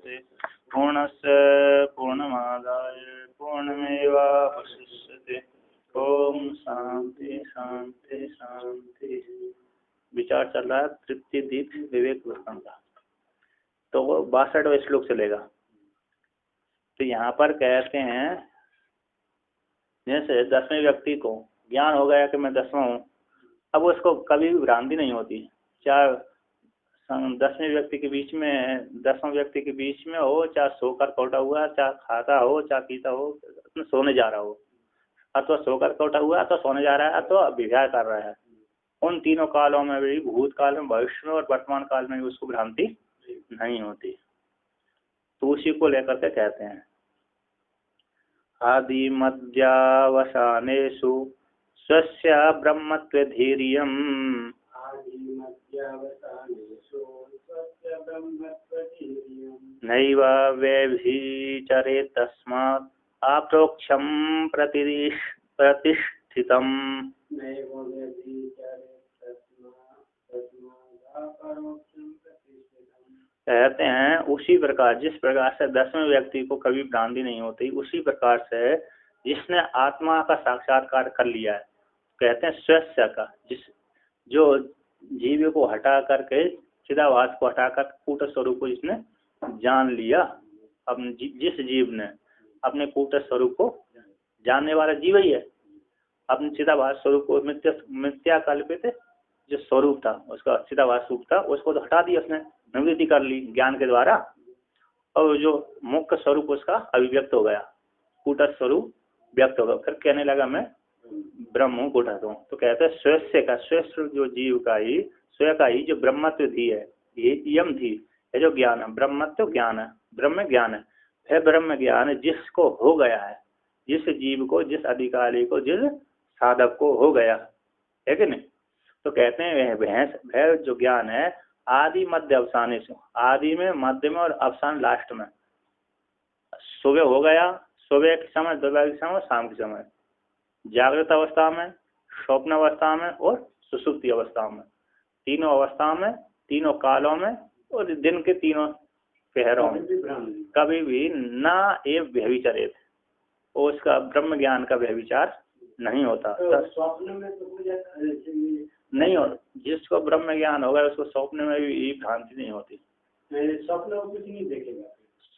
मुदच्यते पूर्णस्य पूर्णमादाय पूर्णमेवावशिष्यते। ओम शांति शांति शांति। विचार चल रहा है तृप्ति दीप विवेक प्रस्थान का, तो वो 62वां श्लोक चलेगा। तो यहाँ पर कहते हैं जैसे 10वें व्यक्ति को ज्ञान हो गया कि मैं 10वां हूँ, अब उसको कभी भी भ्रांति नहीं होती, चाहे 10वें व्यक्ति के बीच में 10वां व्यक्ति के बीच में हो, चाहे सोकर कोटा हुआ, चाहे खाता हो, चाहे पीता हो, सोने जा रहा हो, अथवा सोकर कोटा हुआ, अथवा सोने जा रहा है, अथवा विहार कर रहा है। उन तीनों कालों में भी, भूतकाल में, भविष्य में और वर्तमान काल में भी उसको भ्रांति नहीं होती। तो उसी को लेकर के कहते हैं आदि मध्यावसानेषु स्वस्य ब्रह्मत्व धीर्यम् नैव व्यभिचरेत् तस्मात् अप्रोक्षं प्रतिष्ठितम्। कहते हैं उसी प्रकार, जिस प्रकार से 10वें व्यक्ति को कभी भ्रांति नहीं होती, उसी प्रकार से जिसने आत्मा का साक्षात्कार कर लिया है, कहते हैं स्वस्य का, जो जीव को हटा करके, चिदाभास को हटाकर कूट स्वरूप को जिसने जान लिया, अपने जिस जीव ने अपने कूट स्वरूप को जानने वाला जीव ही है, अपने चिदाभास स्वरूप को मिथ्या कल्पित जो स्वरूप था, उसका चिदाभास स्वरूप था, उसको तो हटा दिया उसने, निवृत्ति कर ली ज्ञान के द्वारा, और जो मुख्य स्वरूप उसका अभिव्यक्त हो गया, कूट स्वरूप व्यक्त होगा, फिर कहने लगा मैं ब्रह्म हूँ, कूटस्थ हूँ। तो कहते हैं स्वस्य का, स्वस्य जो जीव का ही, स्वयं का ही जो ब्रह्मत्व धी है, ये यम धी है, जो ज्ञान है, ब्रह्मत्व ज्ञान है, ब्रह्म ज्ञान है ब्रह्म ज्ञान जिसको हो गया है, जिस जीव को, जिस अधिकारी को, जिस साधक को हो गया है कि नहीं। तो कहते हैं वह जो ज्ञान है आदि मध्य अवसाने से, आदि में, मध्य में और अवसान लास्ट में, सुबह हो गया, सुबह के समय, दोपहर के समय, शाम के समय, जागृत अवस्था में, स्वप्न अवस्था में और सुसुप्ति अवस्था में, तीनों अवस्था में, तीनों कालों में और दिन के तीनों पहरों में कभी भी ना ये व्यभिचरित, उसका ब्रह्म ज्ञान का व्यभिचार नहीं होता। स्वप्न में तो नहीं हो, जिसको ब्रह्म ज्ञान होगा उसको स्वप्न में भी भ्रांति नहीं होती। स्वप्न में कुछ नहीं देखेगा,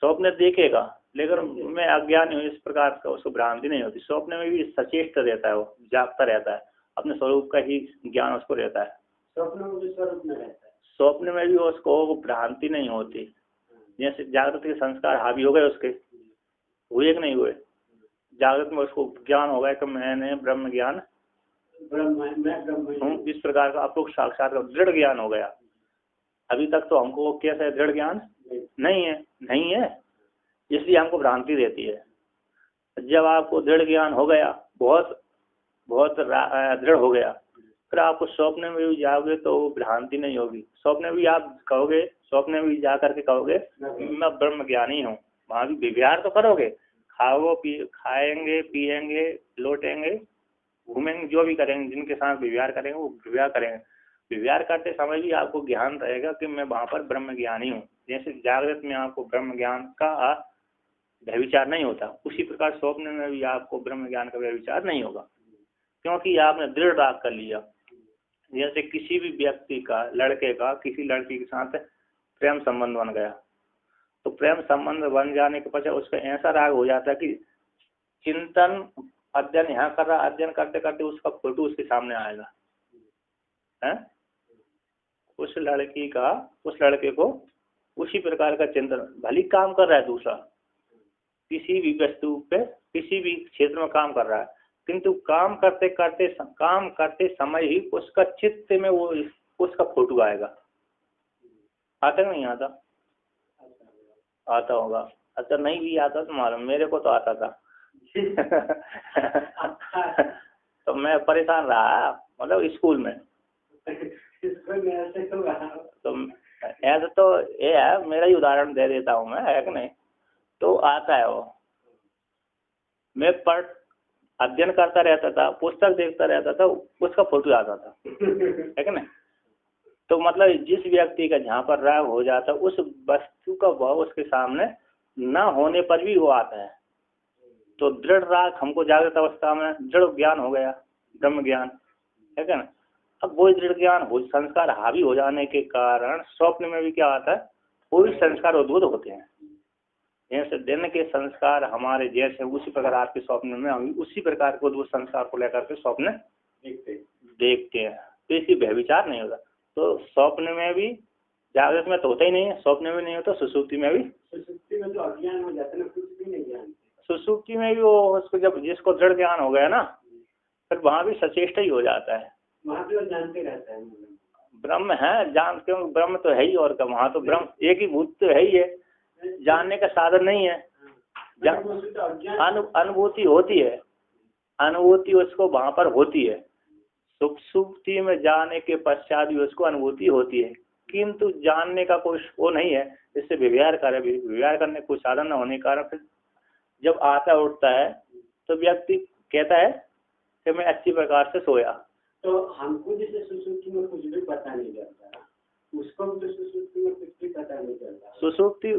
स्वप्न देखेगा, लेकिन मैं अज्ञानी हूँ इस प्रकार का, उसको भ्रांति नहीं होती। स्वप्न में भी सचेत रहता है, वो जागता रहता है, अपने स्वरूप का ही ज्ञान उसको रहता है, स्वप्न में भी स्वरूप में रहता है, स्वप्न में भी उसको भ्रांति नहीं होती। जैसे जागृत के संस्कार हावी हो गए उसके, हुए कि नहीं हुए, जागृत में उसको ज्ञान हो गया कि मैंने ब्रह्म ज्ञान हूँ, इस प्रकार का आपको साक्षात दृढ़ ज्ञान हो गया। अभी तक तो हमको कैसा दृढ़ ज्ञान नहीं है, इसलिए हमको भ्रांति रहती है। जब आपको दृढ़ ज्ञान हो गया, बहुत दृढ़ हो गया, फिर आपको स्वप्न में भी जाओगे तो भ्रांति नहीं होगी। स्वप्न भी आप कहोगे, स्वप्न भी जा करके कहोगे मैं ब्रह्म ज्ञानी हूँ, वहाँ भी विहार तो करोगे, खाएंगे, पिएंगे, लौटेंगे, घूमेंगे, जो भी करेंगे, जिनके साथ विहार करेंगे वो विहार करेंगे। विहार करते समय भी आपको ज्ञान रहेगा कि मैं वहाँ पर ब्रह्म ज्ञानी हूँ। जैसे जागृत में आपको ब्रह्म ज्ञान का व्यभिचार नहीं होता, उसी प्रकार स्वप्न में भी आपको ब्रह्म ज्ञान का व्यभिचार नहीं होगा, क्योंकि आपने दृढ़ राग कर लिया। जैसे किसी भी व्यक्ति का, लड़के का किसी लड़की के साथ प्रेम संबंध बन गया, तो प्रेम संबंध बन जाने के पश्चात उसका ऐसा राग हो जाता है कि चिंतन, अध्ययन यहाँ कर रहा, अध्ययन करते करते उसका फोटो उसके सामने आएगा है, उस लड़की का, उस लड़के को उसी प्रकार का चिंतन, भली काम कर रहा है दूसरा, किसी भी वस्तु पे, किसी भी क्षेत्र में काम कर रहा है, किंतु काम करते समय ही उसका चित्त में वो उसका फोटो आएगा। आता नहीं आता? आता होगा। अच्छा नहीं भी आता तो मालूम, मेरे को तो आता था तो मैं परेशान रहा, मतलब स्कूल में तो ऐसा तो ये है, मेरा ही उदाहरण दे देता हूँ मैं, है कि नहीं। तो आता है वो, मैं अध्ययन करता रहता था, पुस्तक देखता रहता था, उसका फोटो आता था, है कि नहीं। तो मतलब जिस व्यक्ति का जहाँ पर राग हो जाता है उस वस्तु का भाव उसके सामने न होने पर भी वो आता है। तो दृढ़ राग हमको जागृत अवस्था में दृढ़ ज्ञान हो गया, ब्रह्म ज्ञान, है क्या ना। अब वो दृढ़ ज्ञान हो, संस्कार हावी हो जाने के कारण स्वप्न में भी क्या आता है, वो भी संस्कार उद्भूत होते हैं। जैसे दिन के संस्कार हमारे जैसे उसी प्रकार आपके स्वप्न में हम उसी प्रकार के उद्भूत संस्कार को लेकर के स्वप्न देखते हैं। तो इसकी व्यभिचार नहीं होता। तो स्वप्न में भी, जागृत में तो होता ही नहीं है, स्वप्न में नहीं होता, सुसुप्ति में भी। सुसुप्ति में तो अज्ञान हो जाता है ना, कुछ भी नहीं जानते। सुसुप्ति में भी वो उसको जब जिसको दृढ़ ज्ञान हो गया ना, फिर वहाँ भी सचेष्ट ही हो जाता है। वहाँ भी वो जानते रहता है ब्रह्म है, जान क्यों, ब्रह्म तो है ही, और क्या, वहाँ तो ब्रह्म एक ही भूत तो है ही है, जानने का साधन नहीं है। अनुभूति होती है, अनुभूति उसको वहाँ पर होती है। सुसुप्ति में जाने के पश्चात भी उसको अनुभूति होती है, किंतु जानने का कोई वो नहीं है। इससे व्यवहार करे, व्यवहार करने कोई साधन न होने के कारण फिर जब आता उठता है तो व्यक्ति कहता है कि मैं अच्छी प्रकार से सोया। तो हमको जैसे सुसुप्ति में कुछ भी पता नहीं चलता, उसको भी तो सुसुप्ति में कुछ भी पता नहीं चलता। सुसुप्ति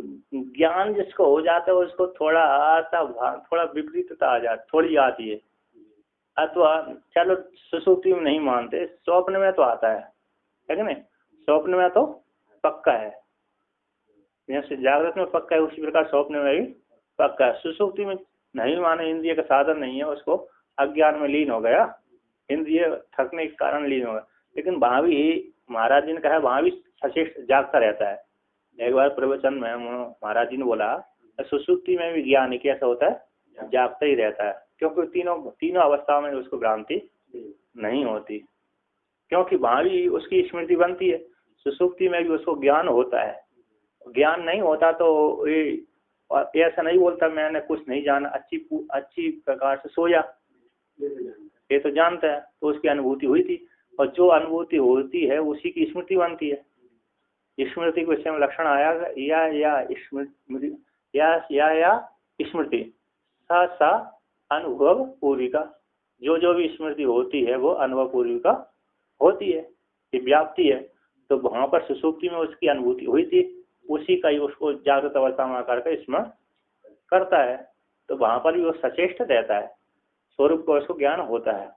ज्ञान जिसको हो जाता है उसको थोड़ा विपरीतता आ जाती, थोड़ी आती है। अथवा चलो सुसुप्ति में नहीं मानते, स्वप्न में तो आता है कि नहीं, स्वप्न में तो पक्का है। जैसे जागृत में पक्का है उसी प्रकार स्वप्न में भी पक्का है। सुसुप्ति में नहीं माने, इंद्रिय का साधन नहीं है, उसको अज्ञान में लीन हो गया, इंद्रिय थकने के कारण लीन हो गया। लेकिन वहाँ भी महाराज जी ने कहा, वहाँ भी सचेष्ट जागता रहता है। एक बार प्रवचन में महाराज जी ने बोला सुसुप्ति में भी ज्ञान कैसा होता है, जागता ही रहता है, क्योंकि तीनों अवस्थाओं में उसको भ्रांति नहीं होती, क्योंकि वहाँ भी उसकी स्मृति बनती है। सुसुप्ति में भी उसको ज्ञान होता है। ज्ञान नहीं होता तो ये ऐसा नहीं बोलता मैंने कुछ नहीं जाना, अच्छी प्रकार से सोया, ये तो जानता है, तो उसकी अनुभूति हुई थी। और जो अनुभूति होती है उसी की स्मृति बनती है। स्मृति को इसमें लक्षण आया या स्मृति या स्मृति सा अनुभव पूर्विका, जो भी स्मृति होती है वो अनुभव पूर्विका होती है, ये व्याप्ति है। तो वहाँ पर सुसुप्ति में उसकी अनुभूति हुई थी, उसी का ही उसको जागृत अवस्था में आकर के स्मरण करता है। तो वहाँ पर भी वो सचेष्ट रहता है, स्वरूप को उसको ज्ञान होता है,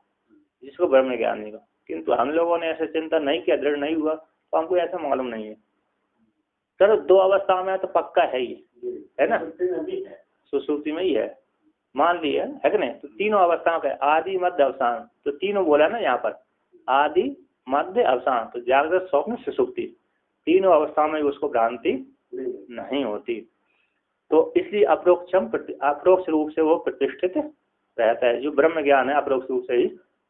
जिसको ब्रह्म ज्ञान नहीं होगा। किंतु हम लोगों ने ऐसे चिंता नहीं किया, दृढ़ नहीं हुआ, तो हमको ऐसा मालूम नहीं है। चलो दो अवस्था में तो पक्का है ही है ना, सुसुप्ति में ही है, मान लिया है कि नहीं। तो तीनों अवस्थाओं का आदि मध्य अवसान, तो तीनों बोला ना यहाँ पर, आदि मध्य अवसान। तो जागृत स्वप्न सुसुप्ति तीनों अवस्थाओं में उसको भ्रांति नहीं होती। तो इसलिए अप्रोक्ष रूप से वो प्रतिष्ठित रहता है। जो ब्रह्म ज्ञान है अप्रोक्ष रूप से ही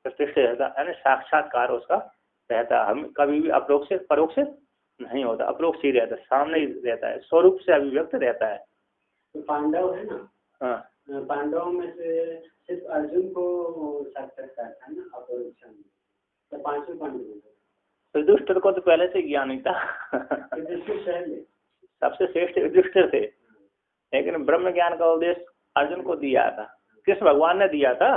प्रतिष्ठित रहता है, यानी साक्षात्कार उसका रहता है। हम कभी भी अप्रोक्ष परोक्ष नहीं होता, अप्रोक्ष ही रहता है, सामने ही रहता है, स्वरूप से अभिव्यक्त रहता है। तो पांडव है ना, हाँ, पांडवों में से सिर्फ अर्जुन को साक्षात्कार था ना अपरोक्ष में, तो पांचों पांडव। युधिष्ठिर को तो पहले से ज्ञान ही था सबसे श्रेष्ठ युधिष्ठिर थे, लेकिन ब्रह्म ज्ञान का उपदेश अर्जुन को दिया था, कृष्ण भगवान ने दिया था।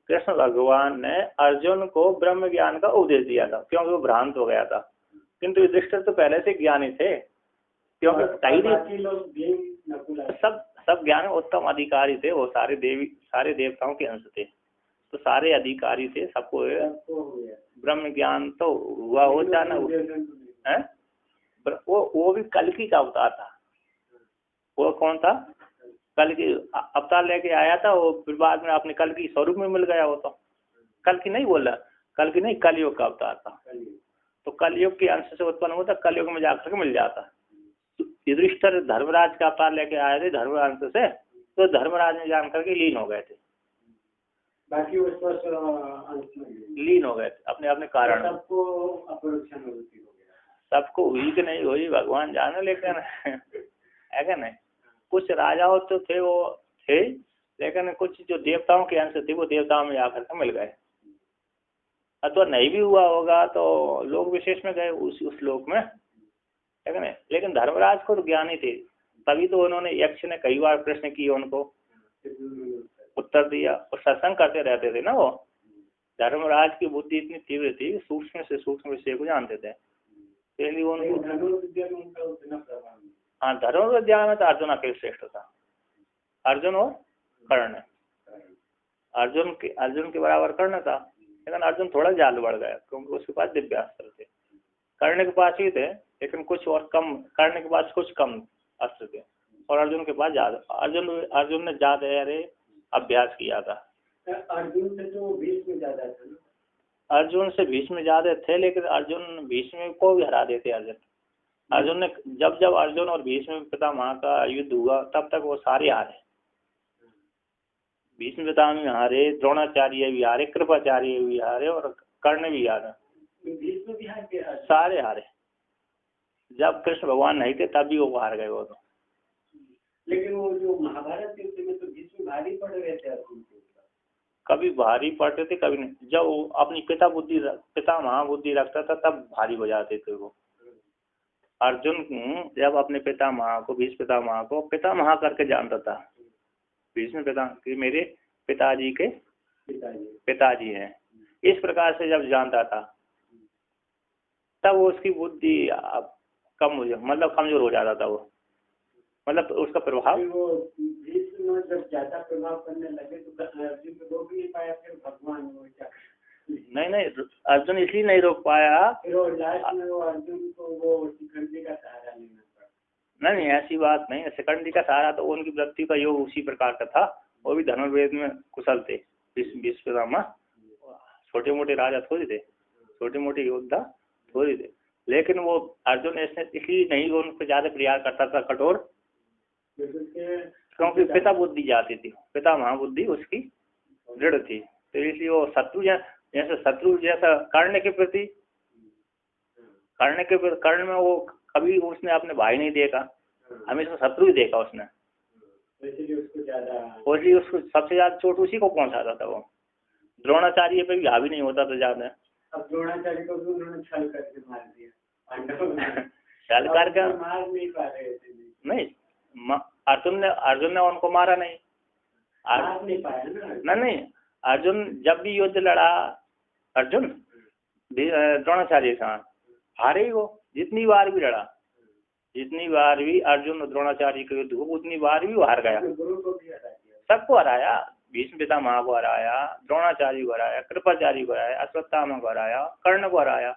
कृष्ण भगवान ने अर्जुन को ब्रह्म ज्ञान का उपदेश दिया था, क्योंकि वो भ्रांत हो गया था। किंतु युधिष्ठिर तो पहले से ज्ञानी थे, क्योंकि सब ज्ञान उत्तम अधिकारी थे, वो सारे देवताओं के अंश थे, तो सारे अधिकारी थे, सबको ब्रह्म ज्ञान तो हुआ हो जाना है। वो भी कल्कि का अवतार था। वो कौन था? कल्कि अवतार लेके आया था, वो फिर बाद में अपने कल्कि स्वरूप में मिल गया। वो तो कल्कि नहीं बोला, कल्कि नहीं, कलयुग का अवतार था। तो कलयुग के अंश से उत्पन्न होता, कलयुग में जाकर के मिल जाता। युधिष्ठिर धर्मराज का अवतार लेके आए थे धर्मराज से, तो धर्मराज ने जान करके लीन हो गए थे, बाकी लीन हो गए थे अपने अपने कारण। सबको अपरोक्ष अनुभूति हो गया, सबको हुई कि नहीं हुई भगवान जाने, लेकिन है क्या नहीं। कुछ राजाओं तो थे, वो थे, लेकिन कुछ जो देवताओं के अंश थे वो देवताओं में जाकर के मिल गए। अथवा नहीं भी हुआ होगा तो लोग विशेष में गए उस लोक में, है नहीं। लेकिन धर्मराज को तो ज्ञानी थे, तभी तो उन्होंने यक्ष ने कई बार प्रश्न किए, उनको उत्तर दिया, और सत्संग करते रहते थे ना। वो धर्मराज की बुद्धि इतनी तीव्र थी, सूक्ष्म से सूक्ष्म विषय को जानते थे, इसलिए उनको धनुर्विद्या में उनका उतना प्रभाव नहीं। हाँ, धनुर्विद्या में तो अर्जुन अकेले श्रेष्ठ था, अर्जुन और कर्ण। अर्जुन के बराबर कर्ण था, लेकिन अर्जुन थोड़ा जाल बढ़ गया क्योंकि उसके पास दिव्यास्त्र थे। कर्ण के पास ही थे लेकिन कुछ और कम, कर्ण के पास कुछ कम अस्त्र थे और अर्जुन के पास ज्यादा। अर्जुन ने ज्यादा अभ्यास किया था। अर्जुन से तो भीष्म ज्यादा था ना? अर्जुन से भीष्म ज्यादा थे, लेकिन अर्जुन भीष्म को भी हरा देते। अर्जुन ने जब अर्जुन और भीष्म पितामह का युद्ध हुआ तब तक वो सारे हारे। भीष्म पितामह हारे, द्रोणाचार्य भी हारे, कृपाचार्य भी हारे और कर्ण भी हारे। भीष्म भी हार गया, सारे हारे। जब कृष्ण भगवान नहीं थे तब भी वो हार गए वो तो। लेकिन वो जो महाभारत के युद्ध में तो भीष्म भारी पड़ रहे थे अर्जुन के ऊपर। कभी भारी पड़ते थे कभी नहीं। जब वो अपनी पिता महाबुद्धि रखता था तब भारी हो जाते थे वो। अर्जुन जब अपने पितामह को, भीष्म पितामह को पितामह करके जानता था, भीष्म पिता कि मेरे पिताजी के पिताजी हैं, इस प्रकार से जब जानता था तब वो उसकी बुद्धि मतलब कमजोर हो जाता था वो, मतलब उसका प्रभाव। वो भीष्म जब ज्यादा प्रभाव करने लगे तो अर्जुन को रोक नहीं पाया, फिर भगवान वो क्या नहीं अर्जुन इसलिए नहीं रोक पाया, फिर वो लास्ट में वो अर्जुन को वो शिखंडी का सहारा लेना पड़ा। नहीं ऐसी बात नहीं है। शिखंडी का सहारा तो उनकी वृत्ति का योग उसी प्रकार का था, वो भी धनुर्वेद में कुशल थे। भीष्म पितामह छोटे मोटे राजा थोड़ी थे, छोटे मोटे योद्धा थोड़ी थे, लेकिन वो अर्जुन ऐसे इसलिए नहीं उन पर ज्यादा प्रयास करता था कठोर, क्योंकि पिता बुद्धि जाती थी, पिता महाबुद्धि उसकी दृढ़ थी। तो इसलिए वो शत्रु जैसा कर्ण के प्रति, कर्ण में वो कभी उसने अपने भाई नहीं देखा, हमेशा शत्रु ही देखा उसने। इसलिए उसको सबसे ज्यादा चोट उसी को पहुंचाता था वो। द्रोणाचार्य पे भी हावी नहीं होता था ज्यादा। अब द्रोणाचार्य को भी उन्होंने छल करके मार दिया। छल करके मार नहीं पा रहे थे। नहीं, अर्जुन ने उनको मारा नहीं, मार नहीं पाया ना। नहीं अर्जुन जब भी युद्ध लड़ा, अर्जुन द्रोणाचार्य के साथ हारे ही वो। जितनी बार भी लड़ा, जितनी बार भी अर्जुन द्रोणाचार्य के युद्ध हो उतनी बार भी वो हार गया। सबको हराया, भीष्म पितामह को हराया, द्रोणाचार्य को हराया, कृपाचार्य को हराया, अश्वत्थामा को हराया, कर्ण को हराया।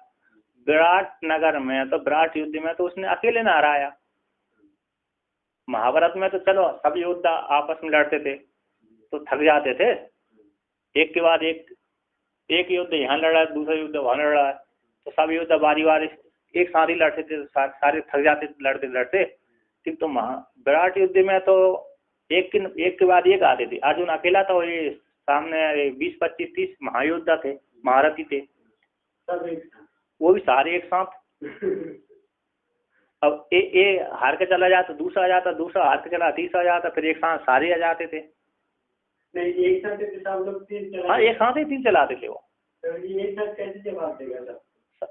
विराट नगर में तो, विराट युद्ध में तो उसने अकेले न हराया। महाभारत में तो चलो सब योद्धा आपस में लड़ते थे तो थक जाते थे, एक के बाद एक युद्ध यहाँ लड़ा, दूसरा युद्ध वहां लड़ा, तो सब योद्धा बारी बारी एक साथ ही लड़ते थे, सारे थक जाते लड़ते लड़ते। ठीक, तो विराट युद्ध में तो एक के बाद एक आते थे। अर्जुन अकेला था, ये सामने 20-25-30 महायोद्धा थे, महारथी थे, सब एक साथ, वो भी सारे एक साथ। अब ए हार के चला जाता, दूसरा आ जाता, दूसरा हार के चला, तीसरा आ जाता, फिर एक साथ सारे आ जाते थे। नहीं, एक साथ सब लोग 3 चला। हाँ, एक साथ ही 3 चलाते थे वो। तो ये एक साथ कैसे जवाब देगा सब?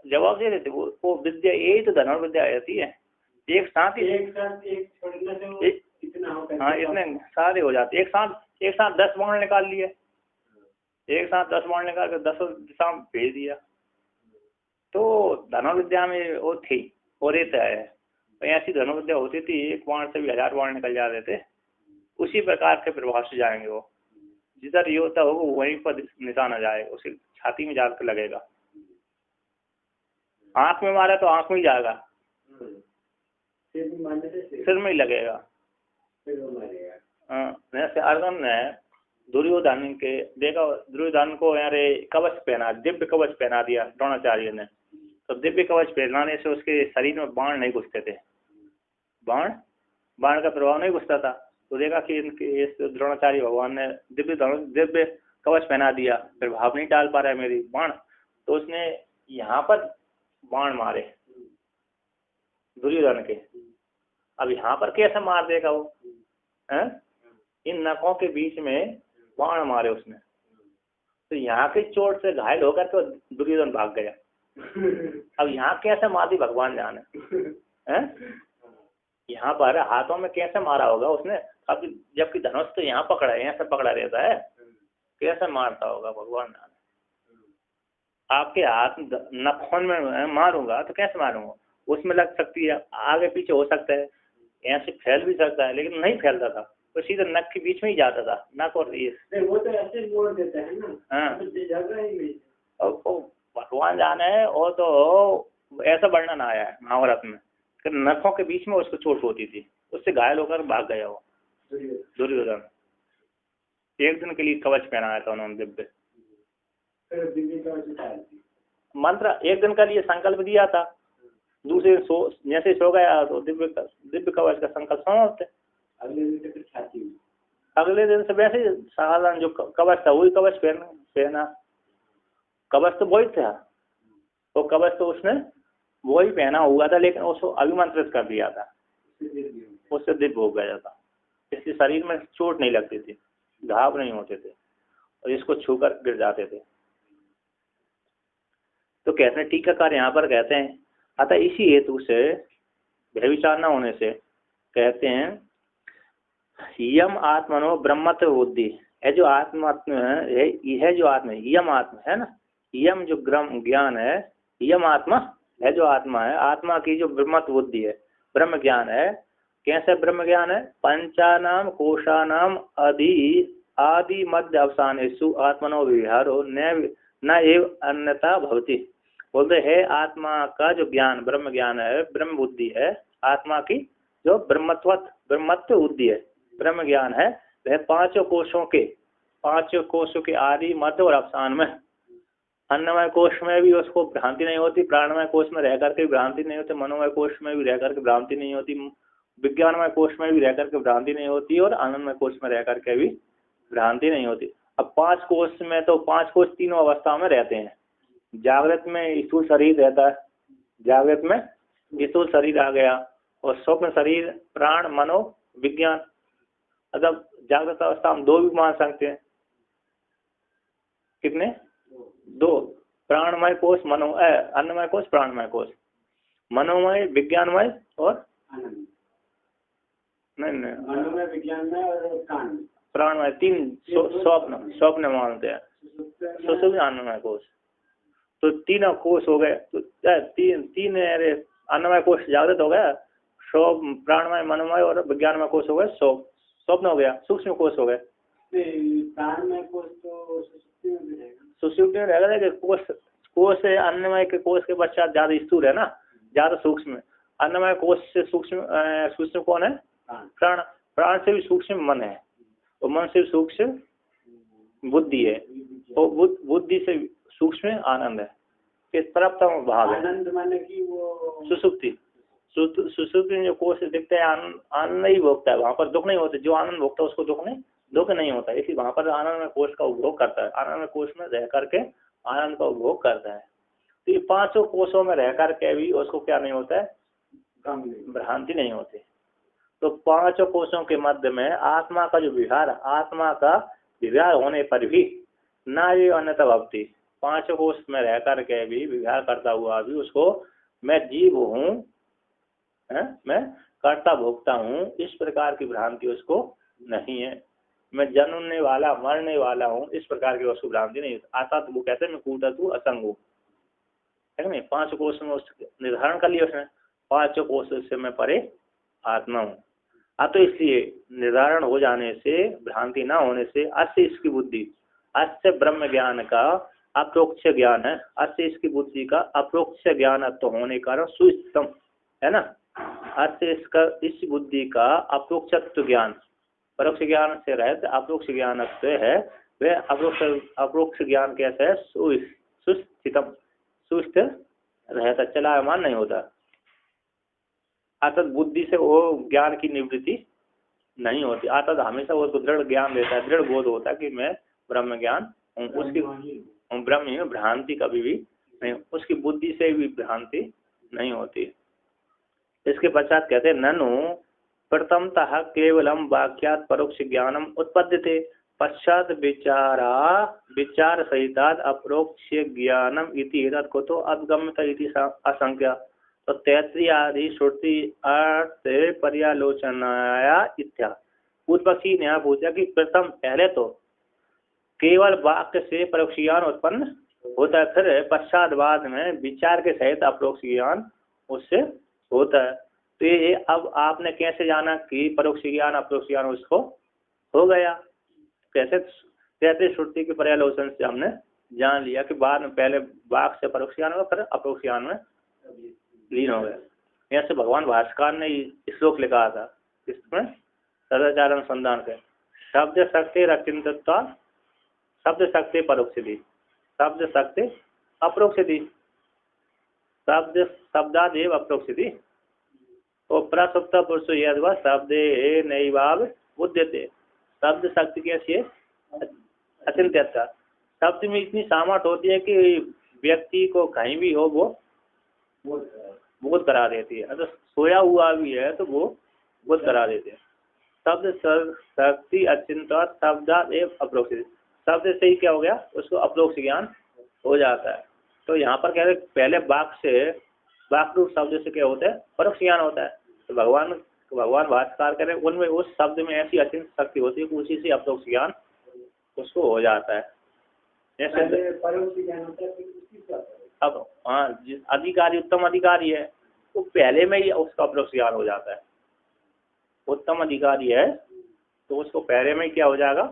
जवाब दे देते वो विद्या, यही तो धनुर्विद्या रहती है, एक साथ ही। एक साथ एक छोड़ने से कितना होगा? हाँ, इतने सारे हो जाते। एक साथ 10 बाण निकाल लिए, एक साथ 10 बाण निकाल कर 10 दिशा में भेज दिया। तो धनुर्विद्या में वो थी, वो रहता है। ऐसी धनुर्विद्या होती थी, एक बाण से भी 1000 बाण निकल जाते थे। उसी प्रकार के प्रभाव से जाएंगे वो, जिधर योद्धा होगा वहीं पर निशाना जाएगा, उसे छाती में जाकर लगेगा। आंख में मारा तो आंख में ही जाएगा, सिर में ही लगेगा। जैसे अर्जुन ने दुर्योधन के देखा, दुर्योधन को यार कवच पहना, दिव्य कवच पहना दिया द्रोणाचार्य ने। तो दिव्य कवच पहनाने से उसके शरीर में बाण नहीं घुसते थे, बाण का प्रभाव नहीं घुसता था। तो देखा कि इस द्रोणाचार्य भगवान ने दिव्य कवच पहना दिया, प्रभाव नहीं डाल पा रहा है मेरी बाण। तो उसने यहाँ पर बाण मारे दुर्योधन के। अब यहाँ पर कैसे मार देगा वो, है? इन नखों के बीच में बाण मारे उसने। तो यहाँ की चोट से घायल होकर तो दुर्योधन भाग गया। अब यहाँ कैसे मार दी भगवान जाने, हैं? यहाँ पर हाथों में कैसे मारा होगा उसने, अब जबकि धनुष तो यहाँ पकड़ा है, यहाँ से पकड़ा रहता है, कैसे मारता होगा भगवान जाने। आपके हाथ नखों में मारूंगा तो कैसे मारूंगा, उसमें लग सकती है, आगे पीछे हो सकता है, ऐसे फैल भी सकता है, लेकिन नहीं फैलता था, तो सीधा नक के बीच में ही जाता था, नक और ये। नहीं वो तो ऐसे मोड़ देता है ना। हाँ, तो जगह ही नहीं। और भगवान जाने है, और तो ऐसा वर्णन आया है महाभारत में कि नखों के बीच में उसको चोट होती थी, उससे घायल होकर भाग गया वो दुर्योधन। एक दिन के लिए कवच पहनाया था उन्होंने दिव्य। फिर दिव्य कवच उतार दी। मंत्र एक दिन का लिए संकल्प दिया था, दूसरे जैसे सो गया तो दिव्य कवच का संकल्प समाप्त है। अगले दिन से फिर छाती हुई। अगले दिन से वैसे ही साधारण जो कवच था वही कवच पहना। कवच तो वही था, तो कवच तो उसने वही पहना हुआ था, लेकिन उसको अभिमंत्रित कर दिया था, उससे दिव्य हो गया था। इसलिए शरीर में चोट नहीं लगती थी, घाव नहीं होते थे, और इसको छूकर गिर जाते थे। तो कहते हैं टीकाकार यहाँ पर कहते हैं, अतः इसी हेतु से भयविचार न होने से कहते हैं यम आत्मनो ब्रह्मत्व बुद्धि है, जो आत्मा है, यह जो आत्मा है, यम आत्मा है ना, यम जो ज्ञान है, यम आत्मा है, जो आत्मा है, आत्मा की जो ब्रह्मत्व बुद्धि है, ब्रह्म ज्ञान है। कैसे ब्रह्म ज्ञान है? पंचानाम कोशानाम आदि मध्य अवसानेषु आत्मनो विहारो न एव अन्यथा भवति। बोलते है आत्मा का जो ज्ञान ब्रह्म ज्ञान है, ब्रह्म बुद्धि है, आत्मा की जो ब्रह्मत्व बुद्धि है, ब्रह्म ज्ञान है, वह पांचों कोशों के आदि मध्य और अवसान में, अन्नमय कोश में भी उसको भ्रांति नहीं होती, प्राणमय कोश में रह करके भ्रांति नहीं होती, मनोमय कोश में भी रह करके भ्रांति नहीं होती, विज्ञानमय कोश में भी रह करके भ्रांति नहीं होती, और आनंदमय कोश में रह करके भी भ्रांति नहीं होती। अब 5 कोश में तो 5 कोश तीनों अवस्थाओं में रहते हैं। जागृत में स्थूल शरीर रहता है, जागृत में स्थूल शरीर आ गया, और स्वप्न शरीर, प्राण, मनो, विज्ञान। मतलब जागृत अवस्था हम 2 भी मान सकते हैं। कितने? 2, प्राणमय कोश, अन्नमय कोश, प्राणमय कोश, मनोमय, विज्ञानमय और नहीं मनोमय, विज्ञानमय और प्राणमय। 3 स्वप्न मानते हैं, सुषुप्ति, अन्नमय कोश। तो 3 कोश हो गए, तो 3 अन्नमय कोश जागृत हो गया, प्राणमय, मनोमय और विज्ञानमय कोश हो गए, स्वप्न हो गया, सूक्ष्म कोश हो गए। प्राणमय कोश तो सुषुप्ति में रहेगा कि कोश से अन्नमय के कोश के पश्चात ज्यादा स्थूल है ना, ज्यादा सूक्ष्म। अन्नमय कोश से सूक्ष्म कौन है? प्राण। प्राण से भी सूक्ष्म मन है, और मन से सूक्ष्म बुद्धि है, और बुद्धि से सूक्ष्म आनंद है। इस तरफ तो भाव है आनंद माने कि वो सुसुप्ति में जो कोश दिखते हैं, आनंद ही भोगता है, वहां पर दुख नहीं होता। जो आनंद भोगता है उसको दुख नहीं होता, इसलिए वहां पर आनंद में कोश का उपभोग करता है, आनंद में कोश में रह करके आनंद का उपभोग करता है। तो ये 5 कोशों में रह करके भी उसको क्या नहीं होता है? भ्रांति नहीं होती। तो 5 कोशों के मध्य में आत्मा का जो विहार, आत्मा का विहार होने पर भी ना ये अन्यथा भक्ति, 5 कोश में रह करके भी विहार करता हुआ भी उसको मैं जीव हूँ, मैं कर्ता भोगता हूँ, इस प्रकार की भ्रांति उसको नहीं है। मैं जन्मने वाला, मरने वाला हूँ, इस प्रकार की उसको भ्रांति नहीं है। आता तो वो कहते हैं मैं कूटा तू असंग हूँ, है नहीं? 5 कोश में उस निर्धारण कर लिया उसने, 5 कोश से मैं परे आत्मा हूँ। तो इसलिए निर्धारण हो जाने से, भ्रांति ना होने से, अस्य इसकी बुद्धि, अस्य ब्रह्म ज्ञान का अप्रोक्ष ज्ञान है, अस्य इसकी बुद्धि का अप्रोक्ष ज्ञान तो होने के कारण सुस्थम है ना, अस्य इसका, इस बुद्धि का अप्रोक्षत्व ज्ञान, परोक्ष ज्ञान से रहते अप्रोक्ष ज्ञान है, वह अप्रोक्ष ज्ञान कैसे है? सुस्थितम, सुस्थ रहता, चलायमान नहीं होता। अर्थात बुद्धि से वो ज्ञान की निवृत्ति नहीं होती, अर्थात हमेशा वो दृढ़ ज्ञान देता है, दृढ़ बोध होता है कि मैं ब्रह्म ज्ञान हूँ, उसकी ब्रह्म में भ्रांति कभी भी नहीं, उसकी बुद्धि से भी भ्रांति नहीं होती। इसके पश्चात कहते हैं ननु प्रथमतः केवलम वाक्यात् परोक्ष ज्ञानम उत्पद्यते, पश्चात विचार सहितात् अप्रोक्ष ज्ञानम इति एतत् कुतो अवगम्यते इति आशंका। तो तैत्रीय आदि श्रुति अर्थ पर्यालोचनाया इत्या। पूर्व पक्षी ने पूछा कि प्रथम पहले तो केवल वाक्य से परोक्ष ज्ञान उत्पन्न होता है, फिर पश्चात बाद में विचार के सहित अप्रोक्ष ज्ञान उससे होता है। तो ये अब आपने कैसे जाना कि परोक्ष ज्ञान अपरोक्ष ज्ञान उसको हो गया? कैसे? कहते श्रुति के पर्यालोचन से हमने जान लिया कि बाद में पहले वाक से परोक्ष ज्ञान हुआ, फिर अपरोक्ष ज्ञान में लीन हो गया। ऐसे भगवान भास्कर ने श्लोक लिखा था इसमें सदाचार अनुसंधान के, शब्द शक्ति रचिंतत्वा शब्द शक्ति परोक्ष दी, शब्द शक्ति अपरोक्ष दी, शब्द शब्दादेव अपरोक्ष दी, तो प्रसुप्त पुरुष यद्वा शब्दे नैवाव बुध्यते। शब्द शक्ति कैसी है? अचिंत्यता। शब्द में इतनी सामर्थ होती है कि व्यक्ति को कहीं भी हो वो बोध करा देती है। अगर सोया हुआ भी है तो वो बोध करा देते हैं। शब्द शक्ति अचिंत्य शब्द एवं अपरोक्ष। शब्द से ही क्या हो गया? उसको अपरोक्ष ज्ञान हो जाता है। तो यहाँ पर कह रहे पहले वाक से, वाक रूप शब्द से क्या होता है? परोक्ष ज्ञान होता है। तो भगवान भाष्यकार करें उनमें उस शब्द में ऐसी अचिंत शक्ति होती है कि उसी से अपरोक्ष ज्ञान उसको हो जाता है। जैसे परोक्ष ज्ञान होता है फिर उसी का अब हाँ, जिस अधिकारी उत्तम अधिकारी है तो पहले में ही उसका अपरोक्ष ज्ञान हो जाता है। उत्तम अधिकारी है तो उसको पहले में ही क्या हो जाएगा?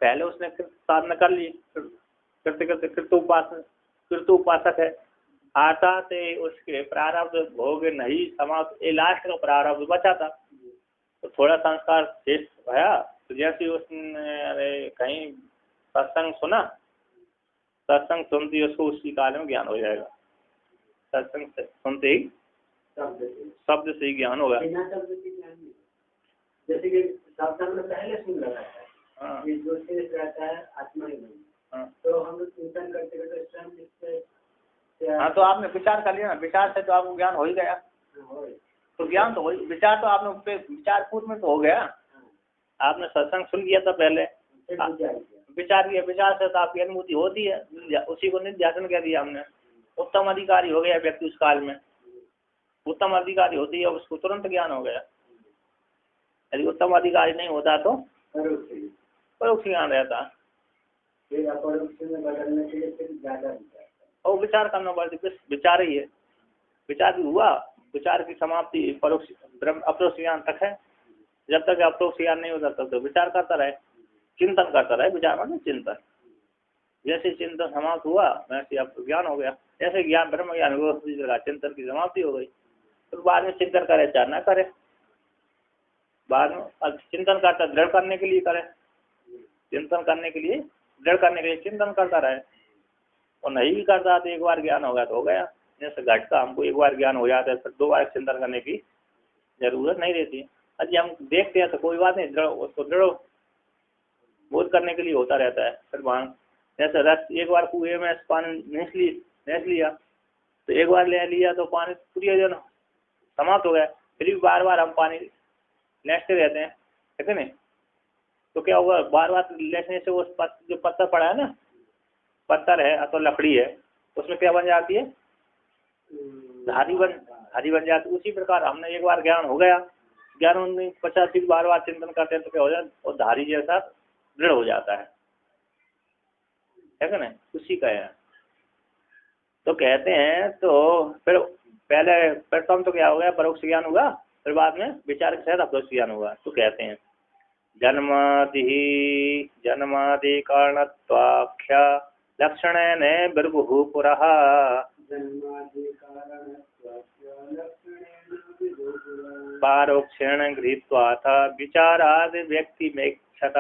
पहले उसने साधना कर ली, करते करते फिर तो उपासक है। आता से उसके प्रारब्ध भोग नहीं समाप्त, लास्ट का प्रारब्ध बचा था तो थोड़ा संस्कार शेष भया। तो जैसे उसने कहीं सत्संग सुना, सत्संग सुनते ही उसको उसी काल में ज्ञान हो जाएगा। सत्संग सुनते ही शब्द से ही ज्ञान होगा। जैसे कि सत्संग में पहले सुन लगा है, हाँ, ये जो शेष रहता है आत्मा ही नहीं। हाँ, तो हम लोग चिंतन करते करते स्वयं इससे, हाँ, तो आपने विचार कर लिया ना, विचार से तो आपको ज्ञान हो ही गया। तो ज्ञान तो हो, विचार तो आपने विचार पूर्व में तो हो गया। आपने सत्संग सुन लिया था पहले, विचार किया, विचार से तो आपकी अनुभूति होती है, उसी को निध्यासन कह दिया हमने। उत्तम अधिकारी हो गया व्यक्ति उस काल में, उत्तम अधिकारी होती है उसको तुरंत ज्ञान हो गया। यदि उत्तम अधिकारी नहीं होता तो परोक्ष ज्ञान रहता। और विचार करना पड़ता, विचार ही है, विचार भी हुआ, विचार की समाप्ति परोक्ष अपरोक्ष ज्ञान तक है। जब तक अपरोक्ष ज्ञान नहीं होता तब तो विचार करता रहे, चिंतन करता रहे। विचार मतलब चिंतन, जैसे चिंतन समाप्त हुआ वैसे अब ज्ञान हो गया। जैसे ज्ञान ब्रह्म ज्ञान हुआ, चिंतन की समाप्ति हो गई। तो बाद में चिंतन करे चाहे ना करे, बाद में चिंतन करता दृढ़ करने के लिए करे, चिंतन करने के लिए दृढ़ करने के लिए चिंतन करता रहे। और नहीं भी करता तो एक बार ज्ञान हो गया तो हो गया। जैसे घट का हमको एक बार ज्ञान हो जाता है फिर दो बार चिंतन करने की जरूरत नहीं रहती। अजी हम देखते हैं तो कोई बात नहीं, दृढ़ उसको दृढ़ बोध करने के लिए होता रहता है। फिर वहाँ जैसे रस एक बार कुएं में पानी नेस लिया तो एक बार ले लिया तो पानी पूरी जो समाप्त हो गया, फिर भी बार बार हम पानी लेसते रहते हैं, ठीक है नहीं? तो क्या होगा? बार बार लेसने से वो जो पत्थर पड़ा है ना, पत्थर है अथवा लकड़ी है, उसमें क्या बन जाती है? धारी बन जाती है। उसी प्रकार हमने एक बार ज्ञान हो गया, ज्ञान 50 बार बार चिंतन करते हैं तो क्या हो जाए? और धारी जैसा दृढ़ हो जाता है ना? उसी का है। तो कहते हैं तो फिर पहले प्रथम तो क्या हो गया? परोक्ष ज्ञान होगा, फिर बाद में विचार के साथ अपरोक्ष ज्ञान होगा। तो कहते हैं जन्मादि कारणत्वाख्या लक्षणेन बिर्भुः पुरः पारोक्षेण गृहीत्वाथ विचाराद व्यक्तिमेक्षत।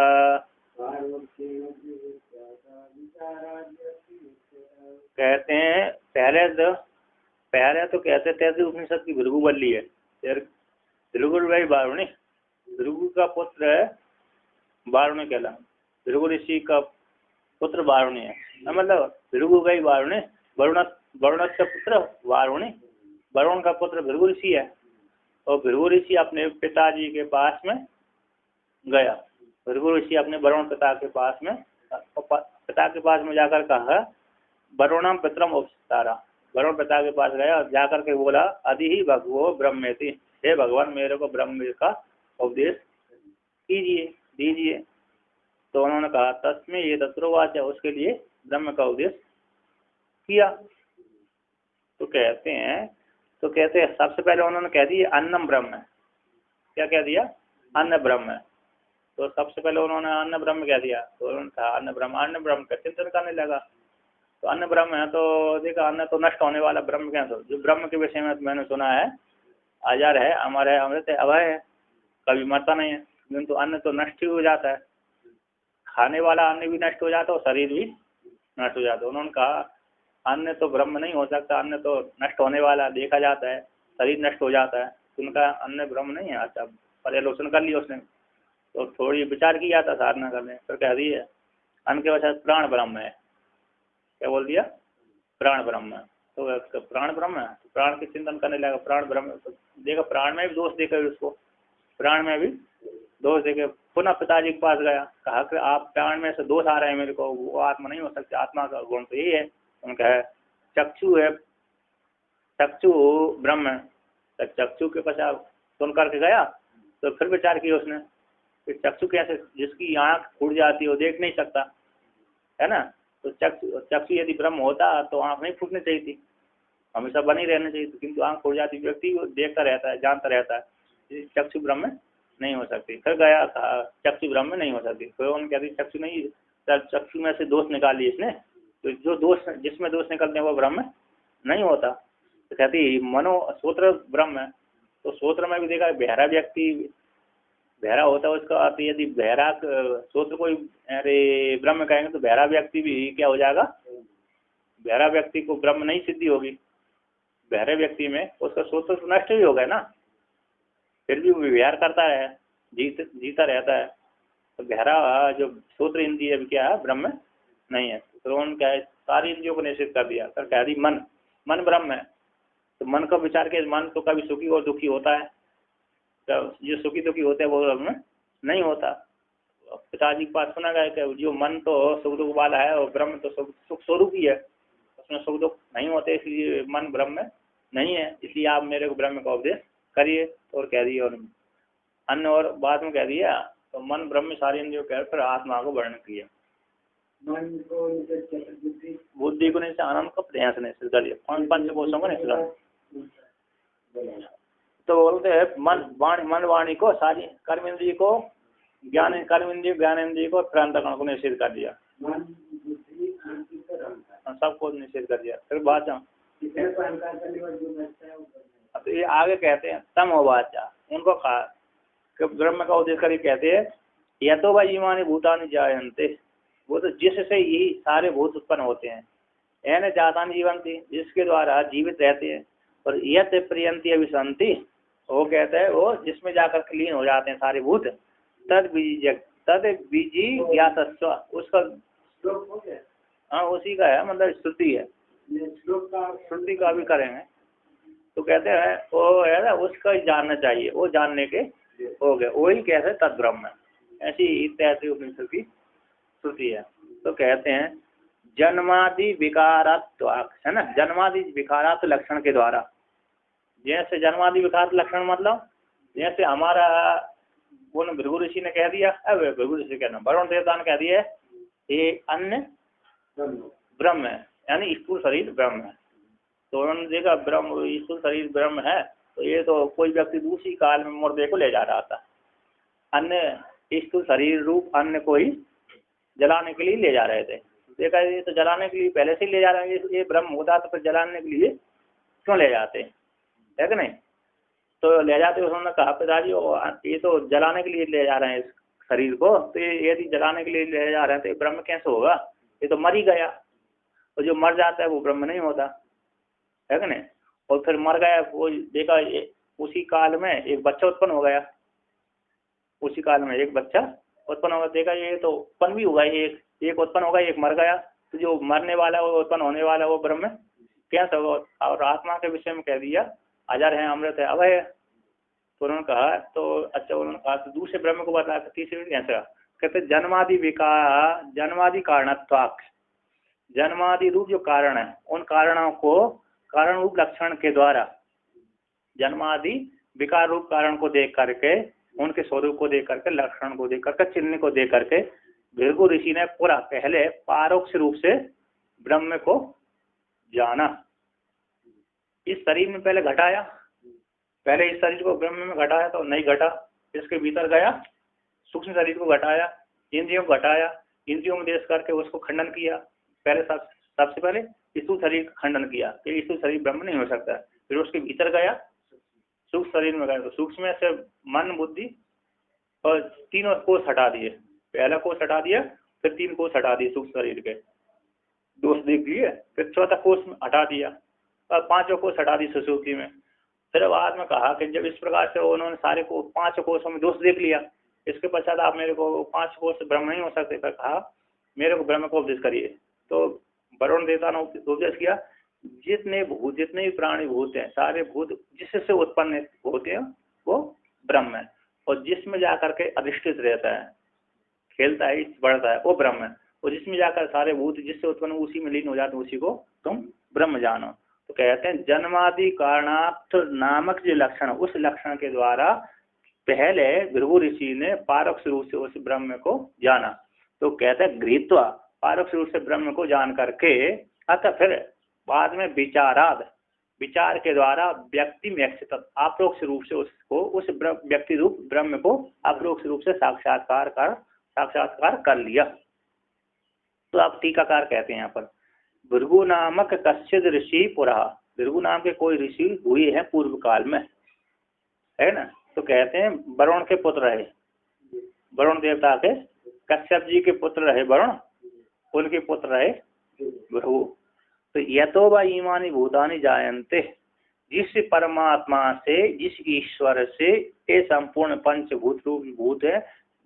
कहते हैं पहले तो कहते थे उपनिषद की भृगु बल्ली है, भृगु भाई वारुणी, भृगु का पुत्र है वारुणी कहला, भृगु ऋषि का पुत्र वारुणी है। मतलब भृगु गई वारुणी, वरुण का पुत्र वारुणी, वरुण का पुत्र भृगु ऋषि है। और भृगु ऋषि अपने पिताजी के पास में गया, भृगु ऋषि अपने वरुण पिता के पास में जाकर कहा वरुणम पितरम उपस्तारा, वरुण पिता के पास गया और जाकर के बोला अधि ही भगवो ब्रह्मेति, हे भगवान मेरे को ब्रह्म का उपदेश दीजिए। तो उन्होंने कहा तस्में ये तत्रोवाच, उसके लिए ब्रह्म का उपदेश किया। तो कहते हैं तो कहते हैं सबसे पहले उन्होंने कह दिया अन्नम ब्रह्म है। क्या कह दिया? अन्न ब्रह्म है। तो सबसे पहले उन्होंने अन्न ब्रह्म कह दिया, तो उन्होंने कहा अन्न ब्रह्म का चिंतन करने लगा। तो अन्न ब्रह्म है, तो देखा अन्न तो नष्ट होने वाला, ब्रह्म क्या? तो जो ब्रह्म के विषय में मैंने सुना है अजर है, अमर है, अमृत है, अभय है, कभी मरता नहीं है। किंतु अन्न तो नष्ट ही हो जाता है, खाने वाला अन्न भी नष्ट हो जाता है और शरीर भी नष्ट हो जाता है। उन्होंने कहा अन्न तो ब्रह्म नहीं हो सकता, अन्न तो नष्ट होने वाला देखा जाता है, शरीर नष्ट हो जाता है। तो उनका अन्न ब्रह्म नहीं है। अच्छा, पर्यालोचन कर लिया उसने, तो थोड़ी विचार किया था साधना करने, फिर कह दी है अन्न के वजह प्राण ब्रह्म है। क्या बोल दिया? प्राण ब्रह्म है। तो प्राण ब्रह्म है, तो प्राण के चिंतन करने लगा, प्राण ब्रह्म। तो देखा प्राण में भी दोष देकर उसको, प्राण में भी दोष देकर पुनः पिताजी के पास गया, कहा कि आप प्राण में से दोष आ रहे हैं मेरे को, वो आत्मा नहीं हो सकती, आत्मा का गुण तो यही है। उनका है चक्षु है, चक्षु ब्रह्म है। तो चक्षु के पश्चात सुन करके गया, तो फिर विचार किया उसने कि चक्षु कैसे, जिसकी आंख फूट जाती है वो देख नहीं सकता है ना। तो चक्षु यदि ब्रह्म होता तो आंख नहीं फूटनी चाहिए थी, हमेशा बनी रहनी चाहिए थी, किंतु आंख फूट जाती, व्यक्ति देखता रहता है, जानता रहता है, चक्षु ब्रह्म नहीं हो सकती। फिर गया कहा चक्षु ब्रह्म नहीं हो सकती। फिर उन्होंने कहती चक्षु नहीं, चक्षु में से दोष निकाल लिए इसने, तो जो दोष जिसमें दोष निकलते हैं वो ब्रह्म नहीं होता। तो कहती मनो सूत्र ब्रह्म है। तो सूत्र में भी देखा बहरा व्यक्ति बहरा होता है, उसका अर्थ यदि बहरा सूत्र कोई अरे ब्रह्म कहेंगे तो बहरा व्यक्ति भी क्या हो जाएगा? बहरा व्यक्ति को ब्रह्म नहीं सिद्धि होगी। बहरे व्यक्ति में उसका सूत्र तो नष्ट ही हो गया ना, फिर भी वो विहार करता है, जीता रहता है। तो बहरा जो सूत्र इंद्रिय क्या है? ब्रह्म नहीं है। तो उन्होंने क्या है सारी इंद्रियों को निषेध कर दिया। फिर कह दी मन ब्रह्म है। तो मन का विचार के मन तो कभी सुखी और दुखी होता है, तो जो सुखी दुखी होते हैं वो ब्रह्म नहीं होता। पिताजी के पास सुना गया कि जो मन तो सुख दुख वाला है और ब्रह्म तो सुख स्वरूप ही है, उसमें सुख दुख नहीं होते, इसलिए मन ब्रह्म नहीं है, इसलिए आप मेरे को ब्रह्म का उपदेश करिए। और कह दिया और अन्य और बाद में कह दिया तो मन ब्रह्म सारी इंद्रियों कह फिर आत्मा को वर्णन किया। बुद्धि को नहीं, आनंद को प्रयास नहीं कर दिया, पंचकोशों को नहीं। तो बोलते हैं मन वाणी को सारी कर्म इंद्रिय को कर्म इंद्रिय ज्ञान इंद्रिय को प्रांतकरण को निषेध कर दिया, सबको निषेध कर दिया। फिर बात तो ये आगे कहते हैं तम हो बाचा, उनको कहा कि ब्रह्म का उद्देश्य कर कहते हैं या तो भाई ईमानी भूतानि जायन्ते, वो तो जिससे ही सारे भूत उत्पन्न होते हैं, एन जातानि जीवंती, जिसके द्वारा जीवित रहते हैं, और यत प्रियंती अभिसंति, वो कहते हैं वो जिसमें जाकर लीन हो जाते हैं सारे भूत, तद बीजी ज्ञातस्व, उसका हाँ उसी का है, मतलब श्रुति है, श्रुति का भी करेंगे। तो कहते हैं वो है ना, उसका जानना चाहिए, वो जानने के हो गए, वही कहते हैं तद ब्रह्म है। ऐसी इत्यादि उपनिषद की श्रुति है। तो कहते हैं जन्मादि विकारात्व है ना, जन्मादि विकारात्व लक्षण के द्वारा, जैसे जन्मादि विकार लक्षण मतलब जैसे हमारा वो भृगु ऋषि ने कह दिया, अब भृगु ऋषि कहना वरुण देवता ने कह दिया ये अन्य ब्रह्म है, यानी स्थूल शरीर ब्रह्म है। तो उन्होंने देखा ब्रह्म स्थूल शरीर ब्रह्म है, तो ये तो कोई व्यक्ति दूसरी काल में मुर्दे को ले जा रहा था, अन्य स्थूल शरीर रूप अन्य को ही जलाने के लिए ले जा रहे थे। देखा ये तो जलाने के लिए पहले से ही ले जा रहे हैं, ये ब्रह्म होता तो फिर जलाने के लिए क्यों ले जाते है कि नहीं? तो ले जाते उन्होंने कहा पिताजी ये तो जलाने के लिए ले जा रहे हैं इस शरीर को, तो ये यदि जलाने के लिए ले जा रहे हैं तो ये ब्रह्म कैसे होगा? ये तो मर ही गया, तो जो मर जाता है वो ब्रह्म नहीं होता है कि नहीं? और फिर मर गया, वो देखा उसी काल में एक बच्चा उत्पन्न हो गया, उसी काल में एक बच्चा उत्पन्न होगा, देखा ये तो उत्पन्न भी होगा, एक उत्पन्न होगा, एक मर गया, तो जो मरने वाला वो उत्पन्न होने वाला वो ब्रह्म कैसे होगा? और आत्मा के विषय में कह दिया अजर है, अमृत है, अभय है। तो उन्होंने कहा तो अच्छा, उन्होंने कहा तो दूसरे ब्रह्म को बताया, तीसरे कैसे? कहते जन्मादि विकार, जन्मादि कारणत्वाक्ष, जन्मादि रूप जो कारण है उन कारणों को कारण रूप लक्षण के द्वारा, जन्मादि विकार रूप कारण को देख करके, उनके स्वरूप को देख करके, लक्षण को देख करके, चिन्ह को देख करके भृगु ऋषि ने पूरा पहले पारोक्ष रूप से ब्रह्म को जाना। इस शरीर में पहले घटाया, पहले इस शरीर को ब्रह्म में घटाया तो नहीं घटा, इसके भीतर गया, सूक्ष्म शरीर को घटाया, इंद्रियों को घटाया, इंद्रियों में देश करके उसको खंडन किया। पहले सबसे पहले स्थूल शरीर का खंडन किया कि स्थूल शरीर ब्रह्म नहीं हो सकता। फिर उसके भीतर गया, सूक्ष्म शरीर में गया तो सूक्ष्म में से मन बुद्धि और तीनों कोष हटा दिए। पहला कोष हटा दिया, फिर 3 कोष हटा दिए सूक्ष्म शरीर के, दोष देख लिए। फिर चौथा कोष हटा दिया और 5 कोष हटा दी सुसुप्ति में। फिर बाद में कहा कि जब इस प्रकार से उन्होंने सारे को 5 कोषों में दोष देख लिया, इसके पश्चात आप मेरे को 5 कोष ब्रह्म नहीं हो सकते। फिर कहा मेरे को ब्रह्म को उपदेश करिए। तो वरुण देवता ने उपदेश किया, जितने भी प्राणी भूत हैं, सारे भूत जिससे उत्पन्न होते हैं वो ब्रह्म है, और जिसमें जाकर के अधिष्ठित रहता है, खेलता है, बढ़ता है, वो ब्रह्म है। और जिसमें जाकर सारे भूत जिससे उत्पन्न उसी में लीन हो जाते हैं, उसी को तुम ब्रह्म जानो। तो कहते हैं जन्मादि कारणार्थ नामक जो लक्षण, उस लक्षण के द्वारा पहले भृगु ऋषि ने पारोक्ष रूप से उस ब्रह्म को जाना। तो कहते हैं गृहीत्वा, पारोक्ष रूप से ब्रह्म को जान करके अतः फिर बाद में विचार के द्वारा व्यक्ति में अप्रोक्ष रूप से उसको, उस व्यक्ति रूप ब्रह्म को अप्रोक्ष रूप से साक्षात्कार कर लिया। तो आप टीकाकार कहते हैं यहाँ पर भृगु नामक कश्चिद ऋषि पुरा, भृगु नाम के कोई ऋषि हुए हैं पूर्व काल में, है ना। तो कहते हैं वरुण के पुत्र रहे, वरुण देवता के, कश्यप जी के पुत्र रहे वरुण, उनके पुत्र रहे भृगु। तो यतो व ईमानी भूतानि जायन्ते, जिस परमात्मा से, जिस ईश्वर से ये संपूर्ण पंचभूत रूप भूत है,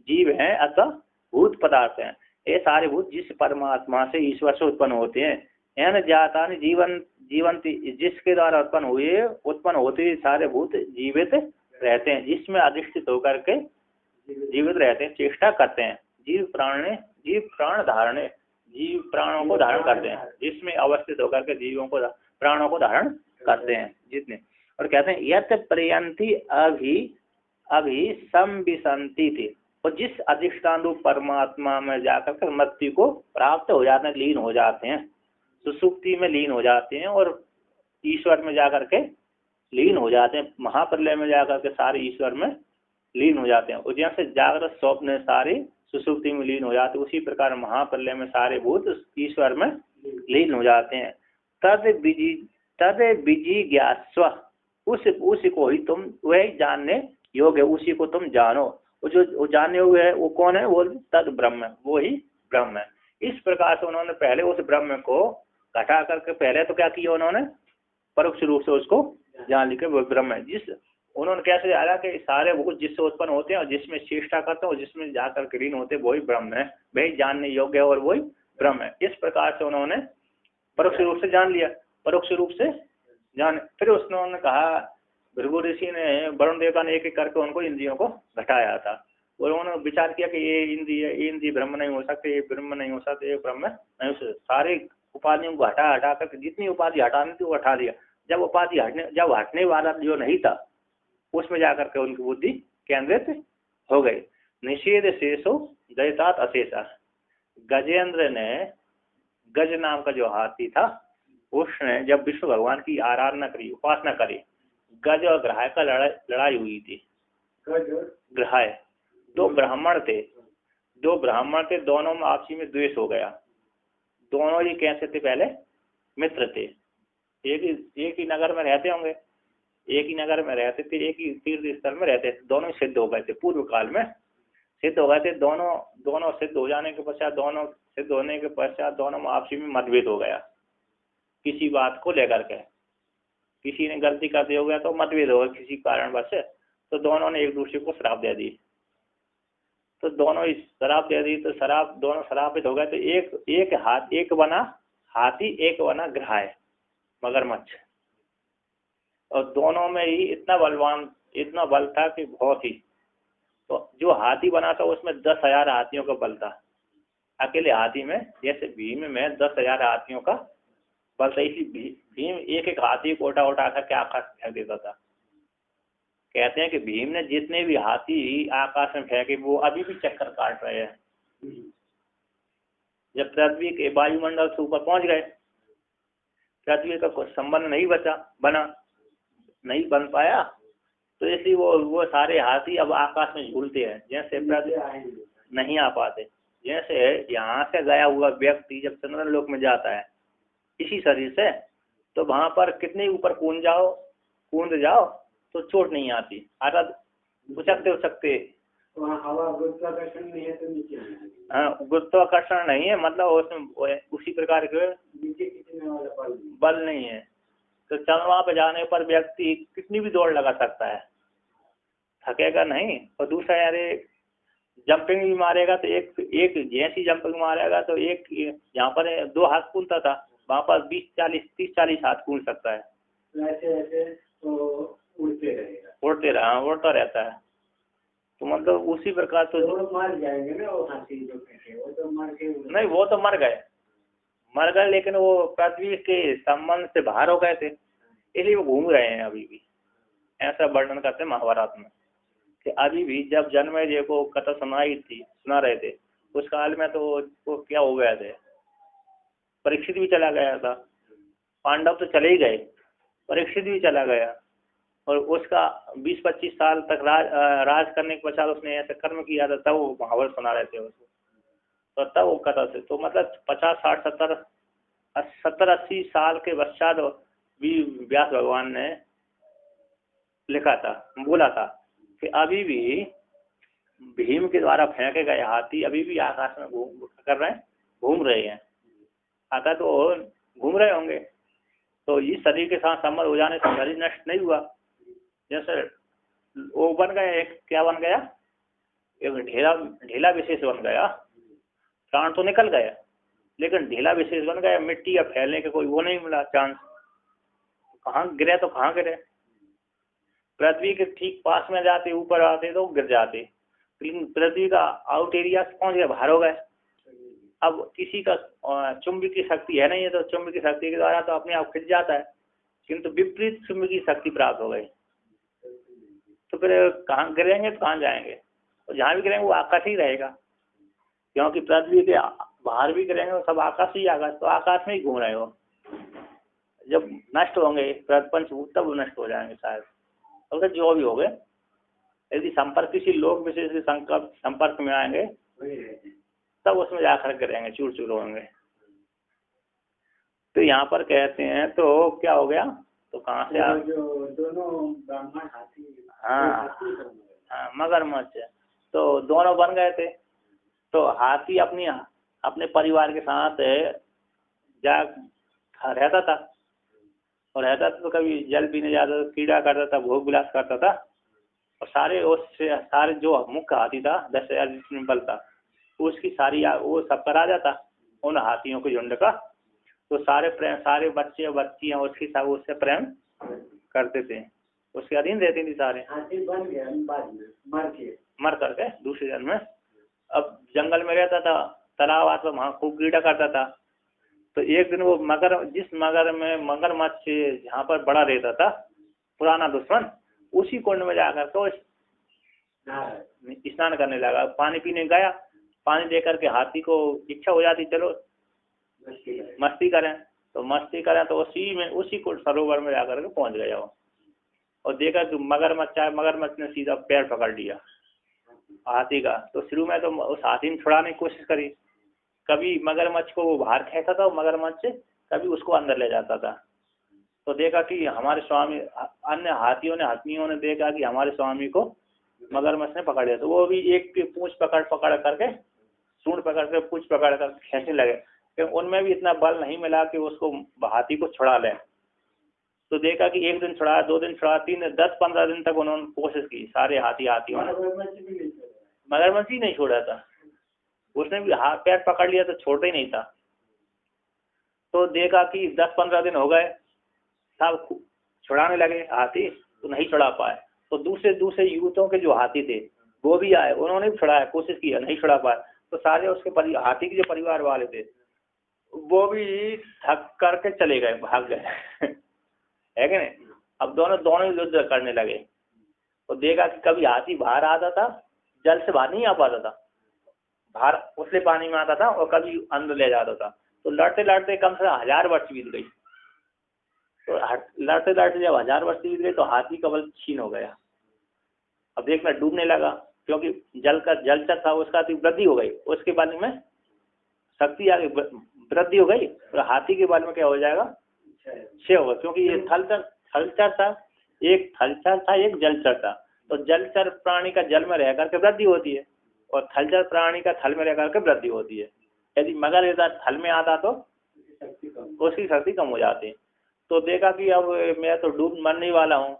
जीव है अथवा भूत पदार्थ हैं, ये सारे भूत जिस परमात्मा से, ईश्वर से उत्पन्न होते हैं, एन जातानि जीवंती, जिसके द्वारा उत्पन्न होते सारे भूत जीवित रहते हैं, जिसमें अधिष्ठित होकर के जीवित रहते हैं, चेष्टा करते हैं। जीव प्राणों को धारण करते हैं, जिसमें अवस्थित होकर के प्राणों को धारण करते हैं जितने। और कहते हैं यत पर्यंती अभी संविसंति थी, और जिस अधिष्ठान रूप परमात्मा में जाकर के मृत्यु को प्राप्त हो जाते हैं, लीन हो जाते हैं, सुसुप्ति में लीन हो जाते हैं और ईश्वर में जाकर के लीन हो जाते हैं, महाप्रलय में जाकर के सारे ईश्वर में लीन हो जाते हैं। और जैसे जागृत स्वप्न सारे सुसुप्ति में लीन हो जाते हैं, उसी प्रकार महाप्रलय में सारे भूत ईश्वर में लीन हो जाते हैं। तद विजिज्ञास्व, उसी को ही तुम, वह जानने योग्य, उसी को तुम जानो। जो जानने हुए है वो कौन है? वो तद ब्रह्म, वो ही ब्रह्म है। इस प्रकार से उन्होंने पहले उस ब्रह्म को घटा करके पहले तो क्या किया उन्होंने, परोक्ष रूप से उसको जान लिखे वो ब्रह्म है। जिस उन्होंने कैसे जाना कि सारे भूत जिससे उत्पन्न होते हैं और जिसमें चेष्टा करते हैं और जिसमें जाकर के लीन होते हैं वही ब्रह्म है, वही जानने योग्य है और वही ब्रह्म है। इस प्रकार से उन्होंने परोक्ष रूप से जान लिया, परोक्ष रूप से जान। फिर उन्होंने कहा, भृगु ऋषि ने, वरुण देवता ने एक एक करके उनको इंद्रियों को घटाया था और उन्होंने विचार किया कि ये इंद्रिय ब्रह्म नहीं हो सकते, ये ब्रह्म नहीं हो सकते, ये ब्रह्म नहीं हो सकते। सारे उपाधियों को हटा करके जितनी उपाधि हटानी थी वो हटा दिया। जब उपाधि हटने वाला जो नहीं था उसमें जाकर के उनकी बुद्धि केंद्रित हो गई। निषेध शेषो दैतात अशेषा, गजेंद्र ने, गज नाम का जो हाथी था, उसने जब विष्णु भगवान की आराधना करी, उपासना करी, गज और ग्रहाय का लड़ाई हुई थी। ग्रहाय दो ब्राह्मण थे, दोनों में आपसी में द्वेष हो गया। दोनों ही कैसे थे? पहले मित्र थे, एक ही नगर में रहते होंगे, एक ही नगर में रहते थे, एक ही तीर्थ स्थल में रहते थे। दोनों सिद्ध हो गए थे, पूर्व काल में सिद्ध हो गए थे। दोनों सिद्ध हो जाने के पश्चात, दोनों सिद्ध होने के पश्चात दोनों में आपसी में मतभेद हो गया किसी बात को लेकर के। किसी ने गलती कर दी हो गया तो मतभेद हो गया किसी कारणवश, तो दोनों ने एक दूसरे को शराब दे दी। तो दोनों शराब दे दी तो दोनों शराबित हो गए। तो एक बना हाथी, एक बना ग्रहाय, मगरमच्छ। और दोनों में ही इतना बल था कि बहुत ही। तो जो हाथी बना था उसमें 10,000 हाथियों का बल था। अकेले हाथी में, जैसे भीम में 10,000 हाथियों का बल था, इसलिए भीम एक एक हाथी को उठा करके आकाश में फेंक देता था। कहते हैं कि भीम ने जितने भी हाथी आकाश में फेंके वो अभी भी चक्कर काट रहे हैं। जब पृथ्वी के वायुमंडल से ऊपर पहुंच गए पृथ्वी का कुछ संबंध नहीं नहीं बन पाया, तो इसलिए वो सारे हाथी अब आकाश में झूलते हैं, जैसे पृथ्वी नहीं आ पाते। जैसे यहाँ से गया हुआ व्यक्ति जब चंद्रलोक लोक में जाता है इसी शरीर से, तो वहां पर कितने ऊपर कूद जाओ तो चोट नहीं आती, आराध उचकते उचकते। हवा गुरुत्वाकर्षण नहीं है तो नीचे, हाँ गुरुत्वाकर्षण नहीं है, मतलब उसमें उसी प्रकार के नीचे खींचने वाला बल नहीं है। तो चंद्रमा पे जाने पर व्यक्ति कितनी भी दौड़ लगा सकता है, थकेगा नहीं। और दूसरा यारे जंपिंग भी मारेगा तो एक जैसी जंपिंग मारेगा तो एक यहाँ पर 2 हाथ कूदता था, वहाँ पर 30-40 हाथ कूद सकता है। ऐसे ऐसे तो उड़ता रहता है। तो मतलब उसी प्रकार तो मर जाएंगे ना वो हाथी जो कहते, वो तो मर के नहीं, वो तो मर गए, लेकिन वो पृथ्वी के संबंध से बाहर हो गए थे, इसलिए वो घूम रहे हैं अभी भी। ऐसा वर्णन करते हैं महाभारत में कि अभी भी जब जन्मेजय को कथा सुना रहे थे, उस काल में तो वो क्या हो गया थे, परीक्षित भी चला गया था, पांडव तो चले ही गए, परीक्षित भी चला गया, और उसका 20-25 साल तक राज करने के पश्चात उसने ऐसा कर्म किया था, तब वो महाभारत सुना रहे थे उसको। तो तब वो कथा से तो मतलब 50-60-70-80 साल के पश्चात भी व्यास भगवान ने लिखा था, बोला था कि अभी भी भीम के द्वारा फेंके गए हाथी अभी भी आकाश में घूम रहे हैं। आता तो घूम रहे होंगे, तो इस शरीर के साथ संबंध हो जाने से शरीर नष्ट नहीं हुआ। जैसे वो बन गया, एक क्या बन गया, एक ढेला विशेष बन गया, प्राण तो निकल गया लेकिन ढेला विशेष बन गया, मिट्टी या फैलने का कोई वो नहीं मिला चांस। कहाँ गिरे तो कहाँ गिरे, पृथ्वी के ठीक पास में जाते, ऊपर आते तो गिर जाते, लेकिन पृथ्वी का आउट एरिया पहुंच गए, बाहर हो गए। अब किसी का चुंबकीय शक्ति है नहीं है, तो चुंबकीय शक्ति के द्वारा तो अपने आप खिंच जाता है, किंतु विपरीत चुंबकीय शक्ति प्राप्त हो गई, तो फिर कहाँ गिरेंगे तो कहाँ जाएंगे, और जहाँ भी गिरेंगे वो आकाश ही रहेगा, क्योंकि पृथ्वी के बाहर भी गिरेंगे वो सब आकाश ही आकाश, तो आकाश में ही घूम रहे हो। जब नष्ट होंगे पंचभूत तब नष्ट हो जाएंगे शायद, अगर जो भी हो गए, यदि संपर्क किसी लोक विशेष के संपर्क में आएंगे तब उसमें जाकर गिरेंगे, चूर चूर होंगे। तो यहाँ पर कहते हैं तो क्या हो गया, तो कहाँ से आप दोनों ब्राह्मण हाथी, हाँ मगरमच्छ, तो दोनों बन गए थे। तो हाथी अपने परिवार के साथ रहता था, और रहता था तो कभी जल पीने जाता था, क्रीड़ा करता था, भोग विलास करता था, और सारे जो मुख्य हाथी था 10,000 जिसमें बल था, उसकी वो सब पर आ जाता उन हाथियों के झुंड का। तो सारे बच्चे और बच्चियां उससे प्रेम करते थे, उसके अधीन रहती थी। सारे हाथी बन गया बाद में मर करके दूसरे जन्म में। अब जंगल में रहता था, तालाब आता, वहाँ खूब क्रीड़ा करता था। तो एक दिन वो जिस मगरमच्छ जहाँ पर बड़ा रहता था, पुराना दुश्मन, उसी कुंड में जाकर तो स्नान करने लगा, पानी पीने गया। पानी देकर के हाथी को इच्छा हो जाती, चलो मस्ती करें, तो उसी को सरोवर में जाकर के पहुंच गया वो, और देखा कि मगरमच्छ ने सीधा पैर पकड़ लिया हाथी का। तो शुरू में तो उस हाथी ने छुड़ाने की कोशिश करी, कभी मगरमच्छ को वो बाहर खेता था मगरमच्छ, कभी उसको अंदर ले जाता था। तो देखा कि हमारे स्वामी, अन्य हथिनियों ने देखा कि हमारे स्वामी को मगरमच्छ ने पकड़ लिया, तो वो भी एक की पूंछ पकड़ करके, सूंड पकड़ कर पूंछ पकड़ कर खींचने लगे, क्योंकि उनमें भी इतना बल नहीं मिला कि उसको हाथी को छुड़ा लें। तो देखा कि 1 दिन छुड़ा, 2 दिन छुड़ा, 3 दिन, 10-15 दिन तक उन्होंने कोशिश की, सारे हाथियों ने, मगरमच्छ ही नहीं छोड़ा था। उसने भी हाथ पैर पकड़ लिया तो छोड़ता ही नहीं था। तो देखा कि 10-15 दिन हो गए, सब छुड़ाने लगे हाथी, तो नहीं छुड़ा पाए। तो दूसरे युवकों के जो हाथी थे वो भी आए, उन्होंने भी छुड़ाया, कोशिश किया, नहीं छुड़ा पाए। तो सारे उसके हाथी के जो परिवार वाले थे वो भी थक करके चले गए, भाग गए है कि नहीं। अब दोनों युद्ध करने लगे। तो देखा कि कभी हाथी बाहर आता था, जल से बाहर नहीं आ पाता था, बाहर उसले पानी में आता था, और कभी अंदर ले जाता था। तो लड़ते लड़ते कम से 1000 वर्ष बीत गई, तो लड़ते लड़ते जब 1000 वर्ष बीत गए तो हाथी का बल छीन हो गया। अब देखना डूबने लगा, क्योंकि जलचर था उसका तो वृद्धि हो गई, उसके बारे में शक्ति आ गई, वृद्धि हो गई, तो हाथी के बारे में क्या हो जाएगा, क्षय होगा। क्योंकि ये थलचर था, एक थलचर था एक जलचर था। तो जलचर प्राणी का जल में रह करके वृद्धि होती है और थलचर प्राणी का थल में रह करके वृद्धि होती है। यदि मगर इधर थल में आता तो उसकी शक्ति कम हो जाती। तो देखा कि अब मैं तो डूब मरने वाला हूँ,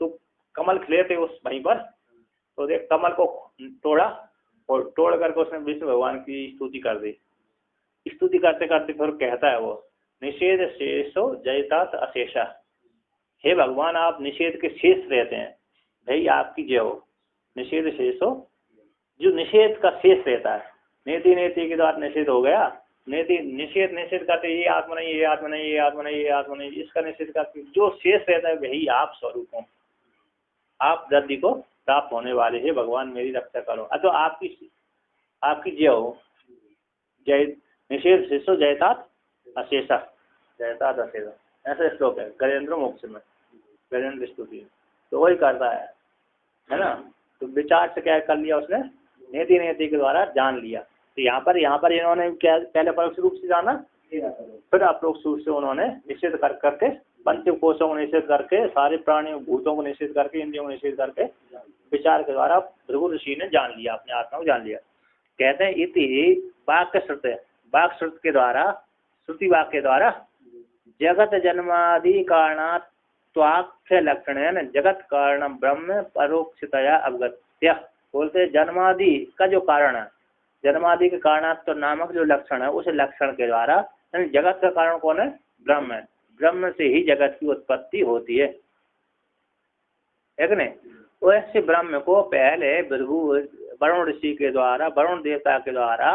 तो कमल खिले थे उस वहीं पर, तो देख कमल को तोड़ा और तोड़ करके उसने विष्णु भगवान की स्तुति कर दी। स्तुति करते करते फिर कहता है वो, निषेध शेषो जयतात अशेषा। हे भगवान आप निषेध के शेष रहते हैं, भाई आपकी जय हो। निषेध शेषो, जो निषेध का शेष रहता है, नेति नेति के द्वारा निषेध हो गया, नेति निषेध करते ये आत्मा नहीं, ये आत्मा नहीं, ये आत्मा नहीं, ये आत्मा नहीं, इसका निषेध करते जो शेष रहता है वही आप स्वरूप हो, आप वृद्धि को प्राप्त होने वाले हैं, भगवान मेरी रक्षा करो। तो आपकी जय हो। जय निषेध शेषो जयतात अशेषा, जयतात अशेषा, ऐसा श्लोक है गजेंद्र मोक्ष में, गजेंद्र स्तुति। तो वही करता है ना। तो विचार से क्या कर लिया उसने, नेति नेति के द्वारा जान लिया। तो यहाँ पर इन्होंने क्या पहले परोक्ष रूप से जाना, फिर अपरोक्ष रूप से उन्होंने निषेध कर करके, पंच कोशों को निषेध करके, सारे प्राणियों भूतों को निषेध करके, इंद्रियों को निषेध करके विचार के द्वारा भृगु ऋषि ने जान लिया, अपने आत्मा को जान लिया। कहते हैं इति वाक्य श्रुत, वाक्य श्रुत के द्वारा, श्रुति वाक्य के द्वारा जगत जन्मादि कारणात् त्वाख्य लक्षण जगत कारण ब्रह्म परोक्षतया अवगत्य। बोलते जन्मादि का जो कारण है, जन्मादि के कारणात् तो नामक जो लक्षण है, उस लक्षण के द्वारा जगत का कारण कौन है, ब्रह्म है। ब्रह्म से ही जगत की उत्पत्ति होती है कि नहीं। वैसे ब्रह्म को पहले भृगु वरुण ऋषि के द्वारा, वरुण देवता के द्वारा